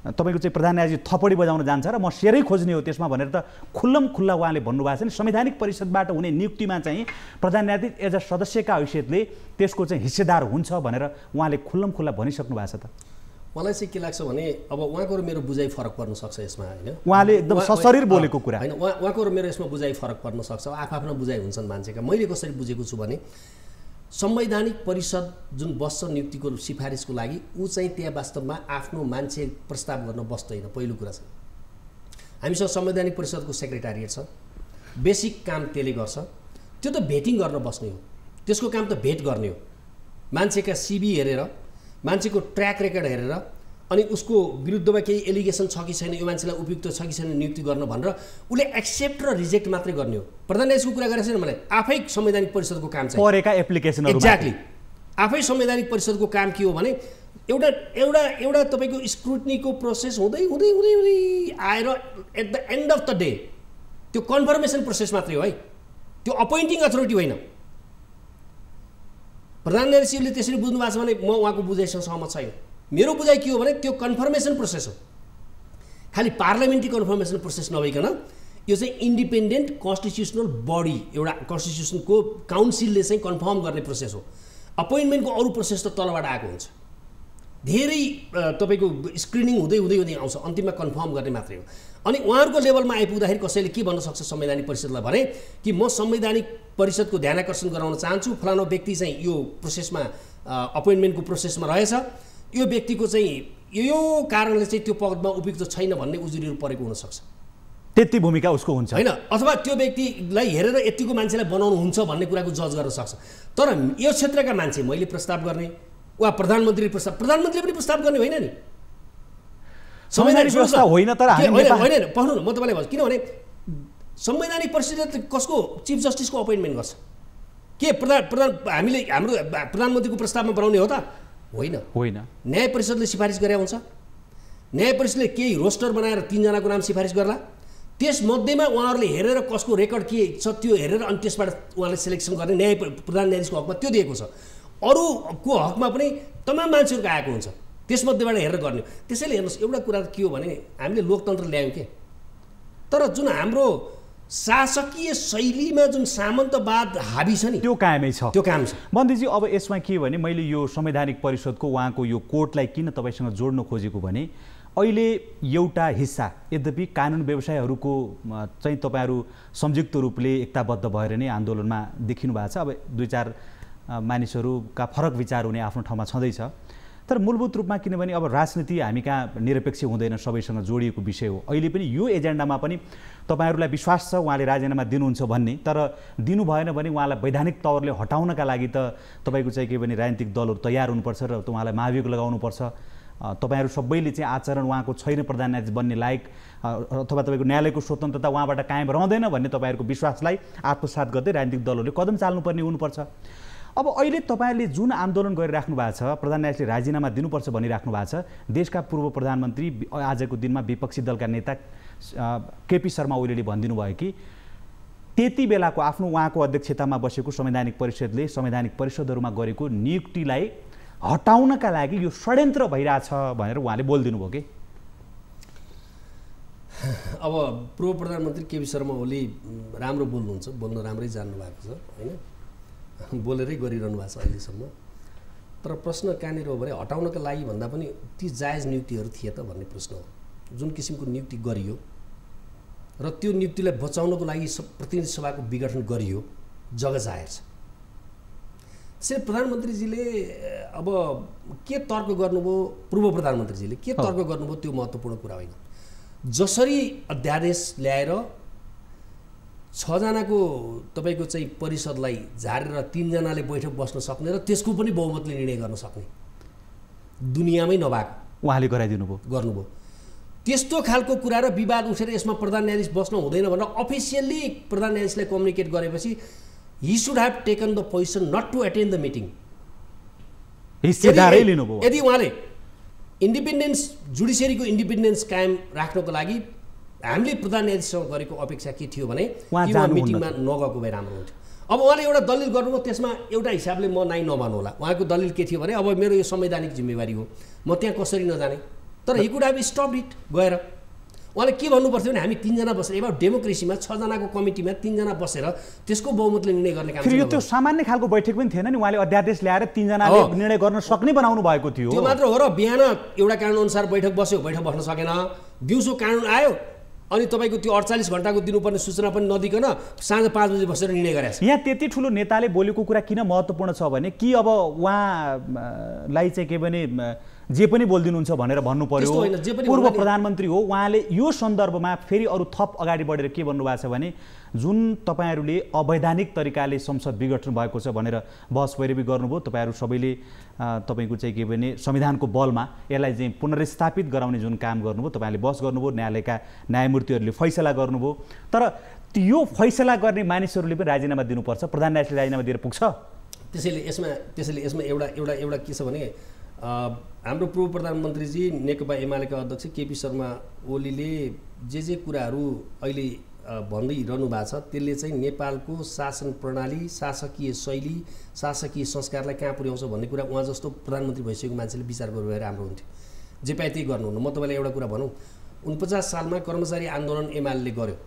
तपाईको चाहिँ प्रधान न्यायाधीश थपडी बजाउन जान्छ र म सेयरै खोज्ने हो त्यसमा भनेर त खुल्ला उहाँले भन्नुभएको छ नि संवैधानिक परिषदबाट हुने नियुक्तिमा चाहिँ प्रधान न्यायाधीश एज अ सदस्यका हैसियतले त्यसको चाहिँ हिस्सेदार हुन्छ भनेर उहाँले खुल्ला भनिसक्नु भएको छ त मलाई चाहिँ के लाग्छ भने अब उहाँको र मेरो बुझाइ फरक पर्न सक्छ यसमा होइन उहाँले एकदम सशरीर बोलेको कुरा होइन उहाँको र मेरो यसमा बुझाइ फरक पर्न सक्छ आफ्नो बुझाइ हुन्छन् मान्छेका मैले कसरी बुझेको छु भने संवैधानिक परिषद जुन बस्छ नियुक्तिको सिफारिसको लागि ऊ चाहिँ त्यहाँ वास्तवमा आफ्नो मान्छे प्रस्ताव गर्न बस्दैन। पहिलो कुरा चाहिँ हामीसँग संवैधानिक परिषदको सेक्रेटारिएट छ, बेसिक काम त्यसले गर्छ। त्यो त भेटिङ गर्न बस्ने हो, त्यसको काम त भेट गर्ने हो। मान्छेका सिभी हेरेर, मान्छेको ट्र्याक रेकर्ड हेरेर, अनि उसको विरुद्धमा केही एलिगेसन छ कि छैन, यो मान्छेलाई उपयुक्त छ कि छैन नियुक्ति गर्न भनेर उसले एक्सेप्ट र रिजेक्ट मात्रै गर्ने हो। प्रधान न्यायाधीशको कुरा गरेको छैन मलाई, आफै संवैधानिक परिषदको काम चाहिँ परेका एप्लिकेसनहरु एक्ज्याक्टली आफै संवैधानिक परिषदको काम के हो भने एउटा एउटा एउटा तपाईँको स्क्रुटनीको प्रोसेस हुँदै हुँदै हुँदै हुँदै आएर at the end of the day त्यो कन्फर्मेसन प्रोसेस मात्रै हो है, त्यो अपोइन्टिङ अथोरिटी होइन। प्रधान न्यायाधीशले त्यसरी बुझ्नु भएको छ भने म उहाँको बुझाइसँग सहमत छैन। मेरो बुझाइ के हो भने त्यो कन्फर्मेसन प्रोसेस हो, खालि पार्लियामेन्ट्री कन्फर्मेसन प्रोसेस नभइकन यो चाहिँ इन्डिपेन्डेन्ट कन्स्टिट्युसनल बडी एउटा कन्स्टिट्युसनको काउन्सिलले चाहिँ कन्फर्म गर्ने प्रोसेस हो। अपोइन्टमेन्टको अरू प्रोसेस त तलबाट आएको हुन्छ, धेरै तपाईँको स्क्रिनिङ हुँदै हुँदै हुँदै आउँछ, अन्तिममा कन्फर्म गर्ने मात्रै हो। अनि उहाँहरूको लेभलमा आइपुग्दाखेरि कसैले के भन्न सक्छ संवैधानिक परिषदलाई भने कि म संवैधानिक परिषदको ध्यानाकर्षण गराउन चाहन्छु, फलानु व्यक्ति चाहिँ यो प्रोसेसमा अपोइन्टमेन्टको प्रोसेसमा रहेछ, यो व्यक्तिको चाहिँ यो कारणले चाहिँ त्यो पदमा उपयुक्त छैन भन्ने उजुरीहरू परेको हुनसक्छ। त्यति भूमिका उसको हुन्छ होइन, अथवा त्यो व्यक्तिलाई हेरेर यतिको मान्छेलाई बनाउनु हुन्छ भन्ने कुराको जज गर्न सक्छ। तर यो क्षेत्रका मान्छे मैले प्रस्ताव गर्ने वा प्रधानमन्त्रीले पनि प्रस्ताव गर्ने होइन नि, संवैधानिक व्यवस्था होइन। तर होइन पढ्नु न, म तपाईँलाई भन्छु किनभने संवैधानिक परिषदले कसको चिफ जस्टिसको अपोइन्टमेन्ट गर्छ? के हामीले हाम्रो प्रधानमन्त्रीको प्रस्तावमा बनाउने हो त? होइन होइन, न्याय परिषदले सिफारिस गरे हुन्छ। न्याय परिषदले केही रोस्टर बनाएर 3 जनाको नाम सिफारिस गर्ला, त्यसमध्येमा उहाँहरूले हेरेर कसको रेकर्ड के छ त्यो हेरेर अनि त्यसबाट उहाँले सिलेक्सन गर्ने प्रधान न्यायाधीशको हकमा त्यो दिएको छ। अरूको हकमा पनि तमाम मान्छेहरूको आएको हुन्छ, त्यसमध्येबाट हेरेर गर्ने। त्यसैले हेर्नुहोस् एउटा कुरा के हो भने हामीले लोकतन्त्र ल्यायौँ के, तर जुन हाम्रो शासकीय शैलीमा जुन सामन्तवाद हाबी छ नि त्यो कायमै छ, त्यो काम छ। बन्दीजी अब यसमा के भने मैले यो संवैधानिक परिषदको उहाँको यो कोर्टलाई किन तपाईँसँग जोड्न खोजेको भने अहिले एउटा हिस्सा यद्यपि कानुन व्यवसायहरूको चाहिँ तपाईँहरू संयुक्त रूपले एकताबद्ध भएर नै आन्दोलनमा देखिनु भएको छ। अब 2-4 मानिसहरूका फरक विचार हुने आफ्नो ठाउँमा छँदैछ, तर मूलभूत रूपमा किनभने अब राजनीति हामी कहाँ निरपेक्ष हुँदैन, सबैसँग जोडिएको विषय हो। अहिले पनि यो एजेन्डामा पनि तपाईँहरूलाई विश्वास छ उहाँले राजीनामा दिनुहुन्छ भन्ने, तर दिनु भएन भने उहाँलाई वैधानिक तवरले हटाउनका लागि त तपाईँको चाहिँ के भने राजनीतिक दलहरू तयार हुनुपर्छ र उहाँलाई महाभियोग लगाउनुपर्छ। तपाईँहरू सबैले चाहिँ आचरण उहाँको छैन प्रधान न्यायाधीश बन्ने लायक अथवा तपाईँको न्यायालयको स्वतन्त्रता उहाँबाट कायम रहँदैन भन्ने तपाईँहरूको विश्वासलाई आत्मसात गर्दै राजनीतिक दलहरूले कदम चाल्नुपर्ने हुनुपर्छ। अब अहिले तपाईँहरूले जुन आन्दोलन गरिराख्नु भएको छ, प्रधान न्यायाधीशले राजीनामा दिनुपर्छ भनिराख्नु भएको छ, देशका पूर्व प्रधानमन्त्री आजको दिनमा विपक्षी दलका नेता केपी शर्मा ओलीले भनिदिनु भयो कि त्यति बेलाको आफ्नो उहाँको अध्यक्षतामा बसेको संवैधानिक परिषदले संवैधानिक परिषदहरूमा गरेको नियुक्तिलाई हटाउनका लागि यो षड्यन्त्र भइरहेछ भनेर उहाँले बोलिदिनु भयो कि। अब पूर्व प्रधानमन्त्री केपी शर्मा ओली राम्रो बोल्नुहुन्छ, बोल्न राम्रै जान्नु भएको छ होइन, बोलेरै गरिरहनु भएको छ अहिलेसम्म। तर प्रश्न कहाँनिर हो भने हटाउनका लागि भन्दा पनि ती जायज नियुक्तिहरू थिए त भन्ने प्रश्न हो। जुन किसिमको नियुक्ति गरियो र त्यो नियुक्तिलाई बचाउनको लागि प्रतिनिधि सभाको विघटन गरियो जग जाहेर छ। त्यसैले प्रधानमन्त्रीजीले अब के तर्क गर्नुभयो, पूर्व प्रधानमन्त्रीजीले के तर्क गर्नुभयो त्यो महत्त्वपूर्ण कुरा होइन। जसरी अध्यादेश ल्याएर 6 जनाको तपाईँको चाहिँ परिषदलाई झारेर 3 जनाले बैठक बस्न सक्ने र त्यसको पनि बहुमतले निर्णय गर्न सक्ने दुनियाँमै नभएको उहाँले गर्नुभयो। त्यस्तो खालको कुरा र विवाद उठेर यसमा प्रधान न्यायाधीश बस्न हुँदैन भनेर अफिसियल्ली प्रधान न्यायाधीशलाई कम्युनिकेट गरेपछि he should have taken the position not to attend the meeting. हिस्सेदारै लिनुभयो। यदि उहाँले इन्डिपेन्डेन्स जुडिसियरीको इन्डिपेन्डेन्स कायम राख्नको लागि हामीले प्रधान न्यायाधीशसँग गरेको अपेक्षा के थियो भने यो मिटिङमा नगएको भए राम्रो हुन्थ्यो। अब उहाँले एउटा दलिल गर्नुभयो, त्यसमा एउटा हिसाबले म नाइ नमान्नु होला। उहाँको दलिल के थियो भने अब मेरो यो संवैधानिक जिम्मेवारी हो, म त्यहाँ कसरी नजाने। तर he could have stopped it गएर उहाँले के भन्नुपर्थ्यो भने हामी 3 जना बसेर एउटा डेमोक्रेसीमा 6 जनाको कमिटीमा 3 जना बसेर त्यसको बहुमतले निर्णय गर्ने काम। यो त्यो सामान्य खालको बैठक पनि थिएन नि, उहाँले अध्यादेश ल्याएर 3 जनाले निर्णय गर्न सक्ने बनाउनु भएको थियो। त्यो मात्र हो र बिहान एउटा कानुन अनुसार बैठक बस्यो, बैठक बस्न सकेन। दिउँसो कानुन आयो, अनि तपाईँको त्यो 48 घण्टाको दिनुपर्ने सूचना पनि नदिकन साँझ 5 बजे बसेर निर्णय गरेछ। यहाँ त्यति ठुलो नेताले बोलेको कुरा किन महत्त्वपूर्ण छ भने कि अब उहाँलाई चाहिँ के भने जे पनि बोलिदिनुहुन्छ भनेर भन्नु पर्यो। पूर्व प्रधानमन्त्री हो उहाँले यो सन्दर्भमा फेरि अरू थप अगाडि बढेर के भन्नुभएको छ भने जुन तपाईँहरूले अवैधानिक तरिकाले संसद विघटन भएको छ भनेर बहस पैरवी गर्नुभयो, तपाईँहरू सबैले तपाईँको चाहिँ के भने संविधानको बलमा यसलाई चाहिँ पुनर्स्थापित गराउने जुन काम गर्नुभयो, तपाईँहरूले बहस गर्नुभयो, न्यायालयका न्यायमूर्तिहरूले फैसला गर्नुभयो। तर यो फैसला गर्ने मानिसहरूले पनि राजीनामा दिनुपर्छ, प्रधान न्यायाधीशले राजीनामा दिएर पुग्छ। त्यसैले यसमा एउटा के छ भने हाम्रो पूर्व प्रधानमन्त्रीजी नेकपा एमालेका अध्यक्ष केपी शर्मा ओलीले जे कुराहरू अहिले भन्दैरहनु भएको छ त्यसले चाहिँ नेपालको शासन प्रणाली, शासकीय शैली, शासकीय संस्कारलाई कहाँ पुर्याउँछ भन्ने कुरा उहाँ जस्तो प्रधानमन्त्री भइसकेको मान्छेले विचार गरेर राम्रो हुन्थ्यो। जे पाए त्यही गर्नुहुन्न। म तपाईँलाई एउटा कुरा भनौँ, 49 सालमा कर्मचारी आन्दोलन एमाले गर्यो।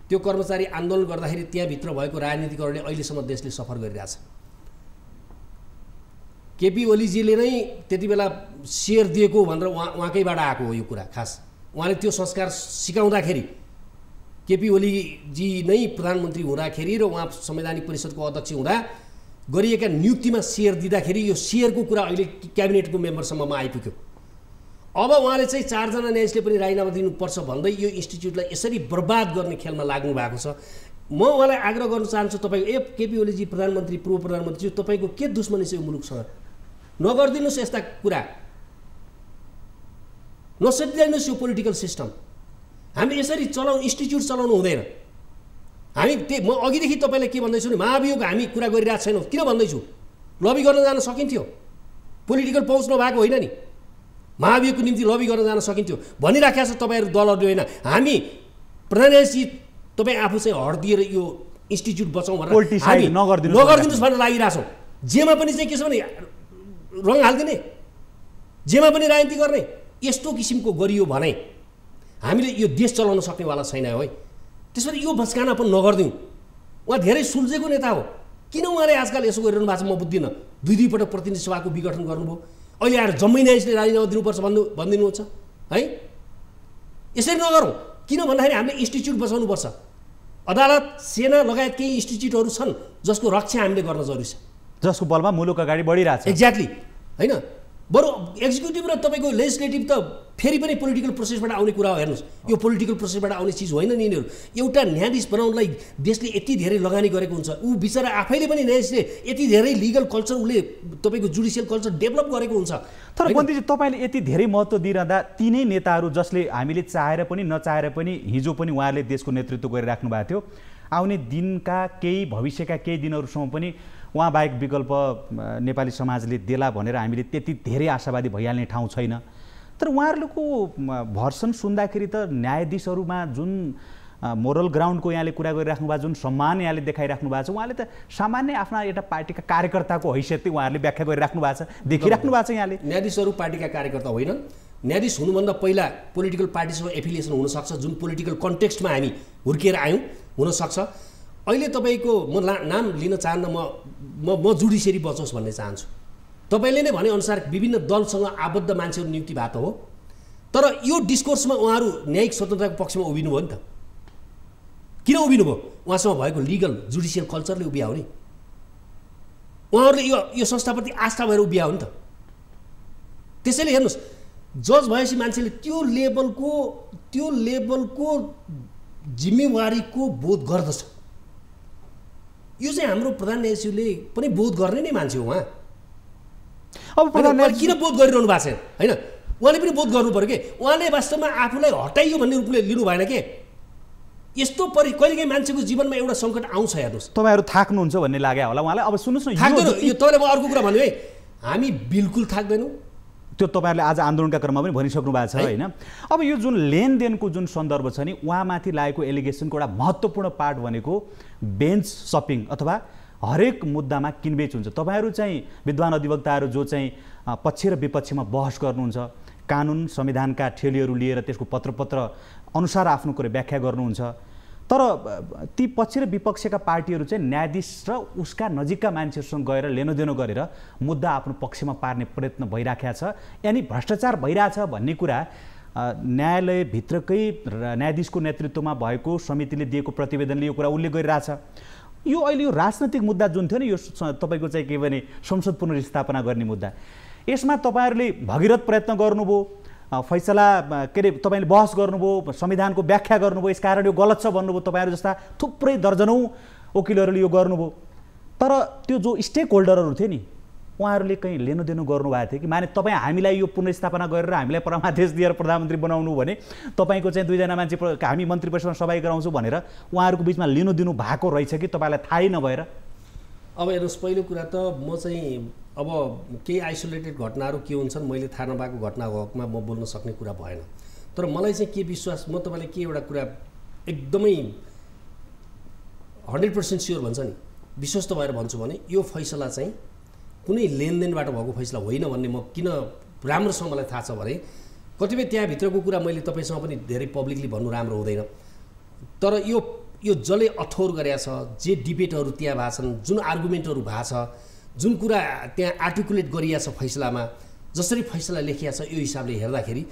त्यो कर्मचारी आन्दोलन गर्दाखेरि त्यहाँभित्र भएको राजनीतिकरणले अहिलेसम्म देशले सफर गरिरहेछ। केपी ओलीजीले नै त्यति बेला सेयर दिएको भनेर उहाँकैबाट आएको हो यो कुरा। खास उहाँले त्यो संस्कार सिकाउँदाखेरि केपी ओलीजी नै प्रधानमन्त्री हुँदाखेरि र उहाँ संवैधानिक परिषदको अध्यक्ष हुँदा गरिएका नियुक्तिमा सेयर दिँदाखेरि यो सेयरको कुरा अहिले क्याबिनेटको मेम्बरसम्ममा आइपुग्यो। अब उहाँले चाहिँ 4 जना न्यायाधीशले पनि राजीनामा दिनुपर्छ भन्दै यो इन्स्टिच्युटलाई यसरी बर्बाद गर्ने खेलमा लाग्नु भएको छ। म उहाँलाई आग्रह गर्न चाहन्छु, तपाईँको केपी ओलीजी प्रधानमन्त्री, पूर्व प्रधानमन्त्री, तपाईँको के दुश्मनी छ यो मुलुकसँग? नगरिदिनुहोस् यस्ता कुरा, नसजिदिनुहोस् यो पोलिटिकल सिस्टम। हामी यसरी इन्स्टिच्युट चलाउनु हुँदैन। हामी म अघिदेखि तपाईँलाई के भन्दैछु भने महाभियोगको हामी कुरा गरिरहेको छैनौँ। किन भन्दैछु? लबी गर्न जान सकिन्थ्यो, पोलिटिकल पहुँच नभएको होइन नि, महाभियोगको निम्ति लबी गर्न जान सकिन्थ्यो भनिराखेको छ तपाईँहरू दलहरूले होइन। हामी प्रधानमन्त्री तपाईँ आफू चाहिँ हड्दिएर यो इन्स्टिच्युट बचाउँ भनेर हामी नगरिदिनुहोस् भनेर लागिरहेछौँ। जेमा पनि चाहिँ के छ भने रङ हालिदिने, जेमा पनि राजनीति गर्ने, यस्तो किसिमको गरियो भने हामीले यो देश चलाउन सक्नेवाला छैन है। त्यसरी यो भत्काना पनि नगरिदिउँ। उहाँ धेरै सुल्झेको नेता हो, किन उहाँले आजकल यसो गरिरहनु भएको छ म बुझ्दिनँ। 2 पटक प्रतिनिधि सभाको विघटन गर्नुभयो, अहिले आएर जम्मै न्यायाधीशले राजीनामा दिनुपर्छ भनिदिनुहुन्छ है। यसरी नगरौँ। किन भन्दाखेरि हामीले इन्स्टिच्युट बचाउनुपर्छ। अदालत, सेना लगायत केही इन्स्टिच्युटहरू छन् जसको रक्षा हामीले गर्न जरुरी छ, जसको बलमा मुलुक अगाडि बढिरहेछ। एक्ज्याक्टली होइन। बरु एक्जिक्युटिभ र तपाईँको लेजिस्लेटिभ त फेरि पनि पोलिटिकल प्रोसेसबाट आउने कुरा हो। हेर्नुहोस्, यो पोलिटिकल प्रोसेसबाट आउने चिज होइन नि। यिनीहरू एउटा न्यायाधीश बनाउनलाई देशले यति धेरै लगानी गरेको हुन्छ। ऊ बिचरा आफैले पनि न्यायाधीशले यति धेरै लिगल कल्चर, उसले तपाईँको जुडिसियल कल्चर डेभलप गरेको हुन्छ। तर बन्दीजी तपाईँले यति धेरै महत्त्व दिइरहँदा तिनै नेताहरू जसले हामीले चाहेर पनि नचाहेर पनि हिजो पनि उहाँहरूले देशको नेतृत्व गरिराख्नु भएको थियो, आउने दिनका केही भविष्यका केही दिनहरूसम्म पनि उहाँ बाहेक विकल्प नेपाली समाजले देला भनेर हामीले त्यति धेरै आशावादी भइहाल्ने ठाउँ छैन। तर उहाँहरूको भर्सन सुन्दाखेरि त न्यायाधीशहरूमा जुन मोरल ग्राउन्डको यहाँले कुरा गरिराख्नु भएको, जुन सम्मान यहाँले देखाइराख्नु भएको छ, उहाँले त सामान्य आफ्ना एउटा पार्टीका कार्यकर्ताको हैसियतले उहाँहरूले व्याख्या गरिराख्नु भएको छ, देखिराख्नु भएको छ। यहाँले न्यायाधीशहरू पार्टीका कार्यकर्ता होइनन्। न्यायाधीश हुनुभन्दा पहिला पोलिटिकल पार्टीसँग एफिलिएसन हुनसक्छ, जुन पोलिटिकल कन्टेक्स्टमा हामी हुर्किएर आयौँ हुनसक्छ। अहिले तपाईँको म नाम लिन चाहन्न, म जुडिसियरी बचोस् भन्ने चाहन्छु। तपाईँले नै भनेअनुसार विभिन्न दलसँग आबद्ध मान्छेहरू नियुक्ति भएको हो, तर यो डिस्कोर्समा उहाँहरू न्यायिक स्वतन्त्रताको पक्षमा उभिनुभयो नि त। किन उभिनुभयो? उहाँसँग भएको लिगल जुडिसियल कल्चरले उभिया हो नि। उहाँहरूले यो संस्थाप्रति आस्था भएर उभिया हो नि त। त्यसैले हेर्नुहोस्, जज भएपछि मान्छेले त्यो लेभलको जिम्मेवारीको बोध गर्दछ। यो चाहिँ हाम्रो प्रधान न्यायाधीशले पनि बोध गर्ने नै मान्छे हो। उहाँ अब प्रधान न्यायाधीश किन बोध गरिरहनु भएको छ होइन? उहाँले पनि बोध गर्नु पर्यो कि उहाँले वास्तवमा आफूलाई हटाइयो भन्ने रूपले लिनु भएन के। यस्तो कहिलेकाहीँ मान्छेको जीवनमा एउटा सङ्कट आउँछ। हेर्नुहोस्, तपाईँहरू थाक्नुहुन्छ भन्ने लाग्यो होला उहाँलाई। अब सुन्नुहोस् न, थाक्दैन। यो तपाईँले म अर्को कुरा भन्नु है, हामी बिल्कुल थाक्दैनौँ। त्यो तपाईँहरूले आज आन्दोलनका क्रममा पनि भनिसक्नु भएको छ होइन। अब यो जुन लेनदेनको जुन सन्दर्भ छ नि, उहाँमाथि लागेको एलिगेसनको एउटा महत्त्वपूर्ण पार्ट भनेको बेन्च सपिङ अथवा हरेक मुद्दामा किनबेच हुन्छ। तपाईँहरू चाहिँ विद्वान अधिवक्ताहरू जो चाहिँ पक्ष र विपक्षमा बहस गर्नुहुन्छ, कानुन संविधानका ठेलीहरू लिएर त्यसको पत्र अनुसार आफ्नो कुरा व्याख्या गर्नुहुन्छ, तर ती पक्ष र विपक्षका पार्टीहरू चाहिँ न्यायाधीश र उसका नजिकका मान्छेहरूसँग गएर लेनदेन गरेर मुद्दा आफ्नो पक्षमा पार्ने प्रयत्न भइराखेको छ। यानि भ्रष्टाचार भइरहेछ भन्ने कुरा न्यायालयभित्रकै न्यायाधीशको नेतृत्वमा भएको समितिले दिएको प्रतिवेदनले यो कुरा उल्लेख गरिरहेछ। यो अहिले यो राजनैतिक मुद्दा जुन थियो नि, यो तपाईँको चाहिँ के भने संसद पुनर्स्थापना गर्ने मुद्दा, यसमा तपाईँहरूले भगीरथ प्रयत्न गर्नुभयो, फैसला के अरे तपाईँले बहस गर्नुभयो, संविधानको व्याख्या गर्नुभयो, यसकारण यो गलत छ भन्नुभयो, तपाईँहरू जस्ता थुप्रै दर्जनौँ वकिलहरूले यो गर्नुभयो। तर त्यो जो स्टेक होल्डरहरू थिए नि, उहाँहरूले कहीँ लेनदेन गर्नुभएको थियो कि माने तपाईँ हामीलाई यो पुनर्स्थापना गरेर हामीलाई परमादेश दिएर प्रधानमन्त्री बनाउनु भने तपाईँको चाहिँ 2 जना मान्छे हामी मन्त्री परिषदमा सभाइ गराउँछौँ भनेर उहाँहरूको बिचमा लिनुदिनु भएको रहेछ कि तपाईँलाई थाहै नभएर? अब हेर्नुहोस्, पहिलो कुरा त म चाहिँ अब केही आइसोलेटेड घटनाहरू के हुन्छन् मैले थाहा नभएको घटनाको हकमा म बोल्न सक्ने कुरा भएन। तर मलाई चाहिँ के विश्वास, म तपाईँलाई के एउटा कुरा एकदमै 100% स्योर भन्छ नि, विश्वस्त भएर भन्छु भने यो फैसला चाहिँ कुनै लेनदेनबाट भएको फैसला होइन भन्ने म किन राम्रोसँग मलाई थाहा छ भने कतिपय त्यहाँभित्रको कुरा मैले तपाईँसँग पनि धेरै पब्लिकली भन्नु राम्रो हुँदैन। तर यो जसले अथोर गरेका छ, जे डिबेटहरू त्यहाँ भएको छन्, जुन आर्गुमेन्टहरू भएको छ, जुन कुरा त्यहाँ आर्टिकुलेट गरिएको छ फैसलामा, जसरी फैसला लेखिएको छ, यो हिसाबले हेर्दाखेरि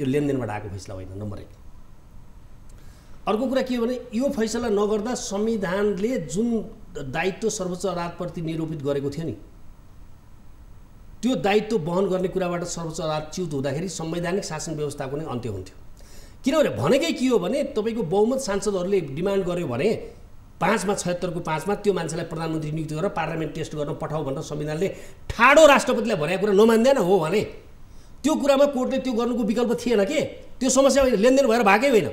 यो लेनदेनबाट आएको फैसला होइन, नम्बर 1। अर्को कुरा के हो भने यो फैसला नगर्दा संविधानले जुन दायित्व सर्वोच्च अदालतप्रति निरूपित गरेको थियो नि, त्यो दायित्व वहन गर्ने कुराबाट सर्वोच्च अदालत च्युत हुँदाखेरि संवैधानिक शासन व्यवस्थाको नै अन्त्य हुन्थ्यो। किनभने भनेकै के हो भने तपाईँको बहुमत सांसदहरूले डिमान्ड गर्यो भने 5 मा 76 को 5 मा त्यो मान्छेलाई प्रधानमन्त्री नियुक्त गरेर पार्लियामेन्ट टेस्ट गर्न पठाऊ भनेर संविधानले ठाडो राष्ट्रपतिलाई भनेको कुरा नमान्दैन हो भने त्यो कुरामा कोर्टले त्यो गर्नुको विकल्प थिएन के? त्यो समस्या होइन, लेनदेन भएर भएकै होइन,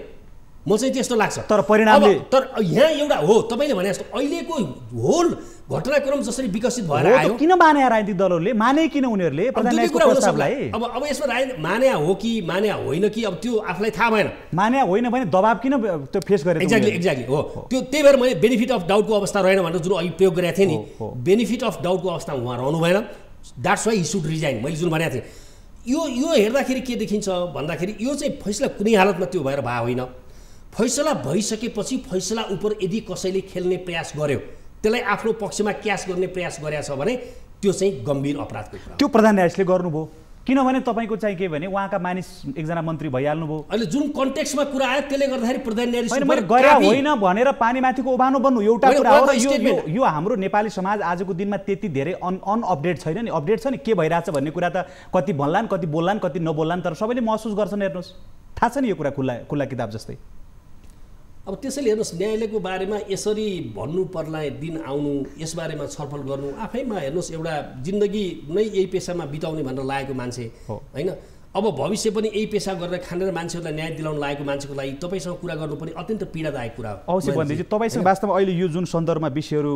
म चाहिँ त्यस्तो लाग्छ। तर परिणामले तर यहाँ एउटा हो तपाईँले भने जस्तो अहिलेको होल घटनाक्रम जसरी विकसित भएर आयो, किन माने राजनीतिक दलहरूले, माने किन उनीहरूले प्रधानमन्त्रीको प्रस्तावलाई? अब यसमा माने हो कि माने होइन कि अब त्यो आफूलाई थाहा भएन। माने होइन भने दबाब किन त्यो फेस गरे? एक्ज्याक्टली हो, त्यो त्यही भएर मैले बेनिफिट अफ डाउटको अवस्था रहेन भनेर जुन अघि प्रयोग गरेको थिएँ नि, बेनिफिट अफ डाउटको अवस्थामा उहाँ रहनु भएन, that's why he should resign, मैले जुन भनेको थिएँ। यो हेर्दाखेरि के देखिन्छ भन्दाखेरि यो चाहिँ फैसला कुनै हालतमा त्यो भएर भए होइन। फैसला भइसकेपछि फैसला उप यदि कसैले खेल्ने प्रयास गर्यो, त्यसलाई आफ्नो पक्षमा क्यास गर्ने प्रयास गरेको छ भने त्यो चाहिँ गम्भीर अपराधको कुरा। त्यो प्रधान न्यायाधीशले गर्नुभयो, किनभने तपाईँको चाहिँ के भने उहाँका मानिस एकजना मन्त्री भइहाल्नुभयो। अहिले जुन कन्टेक्स्टमा कुरा आयो त्यसले गर्दाखेरि प्रधान न्यायाधीश मैले गरे होइन भनेर पानीमाथिको उभानो बन्नु एउटा कुरा हो। र यो हाम्रो नेपाली समाज आजको दिनमा त्यति धेरै अनअपडेट छैन नि, अपडेट छ नि के भइरहेछ भन्ने कुरा त कति भन्लान्, कति बोल्लान्, कति नबोल्लान्, तर सबैले महसुस गर्छन्। हेर्नुहोस्, थाहा छ नि यो कुरा खुल्ला किताब जस्तै। अब त्यसैले हेर्नुहोस्, न्यायालयको बारेमा यसरी भन्नु पर्ला, दिन आउनु, यसबारेमा छलफल गर्नु आफैमा हेर्नुहोस् एउटा जिन्दगी नै यही पेसामा बिताउने भनेर लागेको मान्छे होइन, अब भविष्य पनि यही पेसा गरेर खानेर मान्छेहरूलाई न्याय दिलाउन लागेको मान्छेको लागि तपाईँसँग कुरा गर्नु पनि अत्यन्त पीडादायक कुरा हो। अवश्य भन्दैछु, तपाईँसँग वास्तवमा अहिले यो जुन सन्दर्भमा विषयहरू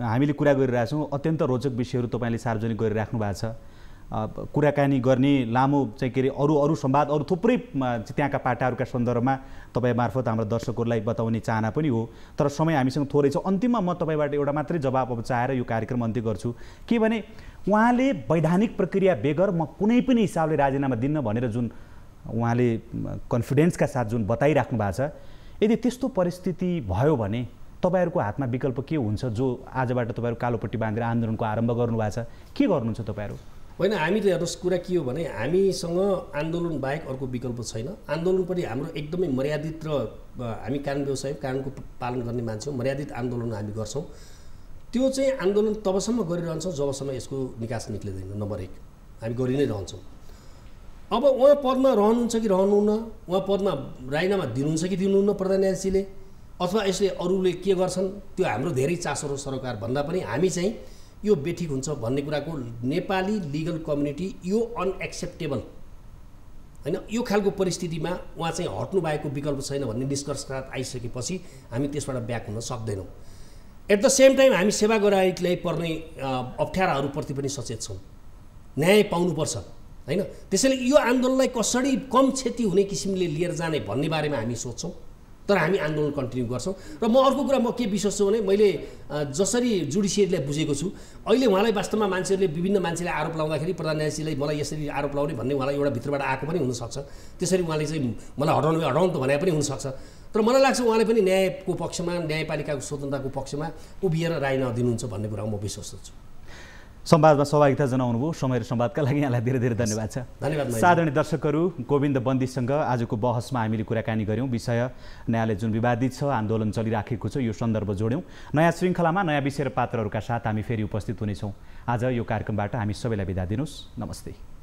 हामीले कुरा गरिरहेछौँ, अत्यन्त रोचक विषयहरू तपाईँले सार्वजनिक गरिराख्नु भएको छ। कुराकानी गर्ने लामो चाहिँ के अरे अरू संवाद, अरू थुप्रै त्यहाँका पाटाहरूका सन्दर्भमा तपाईँ मार्फत हाम्रो दर्शकहरूलाई बताउने चाहना पनि हो। तर समय हामीसँग थोरै छ। अन्तिममा म तपाईँबाट एउटा मात्रै जवाब अब चाहेर यो कार्यक्रम अन्त्य गर्छु के भने उहाँले वैधानिक प्रक्रिया बेगर म कुनै पनि हिसाबले राजीनामा दिन्न भनेर जुन उहाँले कन्फिडेन्सका साथ जुन बताइराख्नु भएको छ, यदि त्यस्तो परिस्थिति भयो भने तपाईँहरूको हातमा विकल्प के हुन्छ? जो आजबाट तपाईँहरू कालोपट्टि बाँधेर आन्दोलनको आरम्भ गर्नुभएको छ, के गर्नुहुन्छ तपाईँहरू? होइन, हामी त हेर्नुहोस् कुरा के हो भने हामीसँग आन्दोलन बाहेक अर्को विकल्प छैन। आन्दोलन पनि हाम्रो एकदमै मर्यादित र हामी कानुन व्यवसाय कानुनको पालन गर्ने मान्छे हो, मर्यादित आन्दोलन हामी गर्छौँ। त्यो चाहिँ आन्दोलन तबसम्म गरिरहन्छौँ जबसम्म यसको निकास निक्लिँदैन, नम्बर 1 हामी गरि नै रहन्छौँ। अब उहाँ पदमा रहनुहुन्छ कि रहनुहुन्न, उहाँ पदमा राजीनामा दिनुहुन्छ कि दिनुहुन्न प्रधान न्यायाधीशले, अथवा यसले अरूले के गर्छन् त्यो हाम्रो धेरै चासो र सरोकार भन्दा पनि हामी चाहिँ यो बेठिक हुन्छ भन्ने कुराको नेपाली लिगल कम्युनिटी यो अनएक्सेप्टेबल होइन, यो खालको परिस्थितिमा उहाँ चाहिँ हट्नु भएको विकल्प छैन भन्ने निष्कर्षका आइसकेपछि हामी त्यसबाट ब्याक हुन सक्दैनौँ। एट द सेम टाइम हामी सेवा गराइलाई पर्ने अप्ठ्याराहरूप्रति पनि सचेत छौँ, न्याय पाउनुपर्छ होइन। त्यसैले यो आन्दोलनलाई कसरी कम क्षति हुने किसिमले लिएर जाने भन्ने बारेमा हामी सोच्छौँ, तर हामी आन्दोलन कन्टिन्यू गर्छौँ। र म अर्को कुरा म के विश्वास छु भने मैले जसरी जुडिसियरीलाई बुझेको छु, अहिले उहाँलाई वास्तवमा मान्छेहरूले विभिन्न मान्छेले आरोप लाउँदाखेरि प्रधान न्यायाधीशलाई मलाई यसरी आरोप लाउने भन्ने उहाँलाई एउटा भित्रबाट आएको पनि हुनसक्छ, त्यसरी उहाँले चाहिँ मलाई हटाउनु त भने पनि हुनसक्छ। तर मलाई लाग्छ उहाँले पनि न्यायको पक्षमा, न्यायपालिकाको स्वतन्त्रताको पक्षमा उभिएर राय नदिनुहुन्छ भन्ने कुरा म विश्वस्त छु। संवादमा सहभागिता जनाउनुभयो। समय र संवादका लागि यहाँलाई धेरै धेरै धन्यवाद छ। धन्यवाद। साधारण दर्शकहरू, गोविन्द बन्दीसँग आजको बहसमा हामीले कुराकानी गऱ्यौँ। विषय न्यायालय जुन विवादित छ, आन्दोलन चलिराखेको छ, यो सन्दर्भ जोड्यौँ। नयाँ श्रृङ्खलामा नयाँ विषय र पात्रहरूका साथ हामी फेरि उपस्थित हुनेछौँ। आज यो कार्यक्रमबाट हामी सबैलाई बिदा दिनुहोस्। नमस्ते।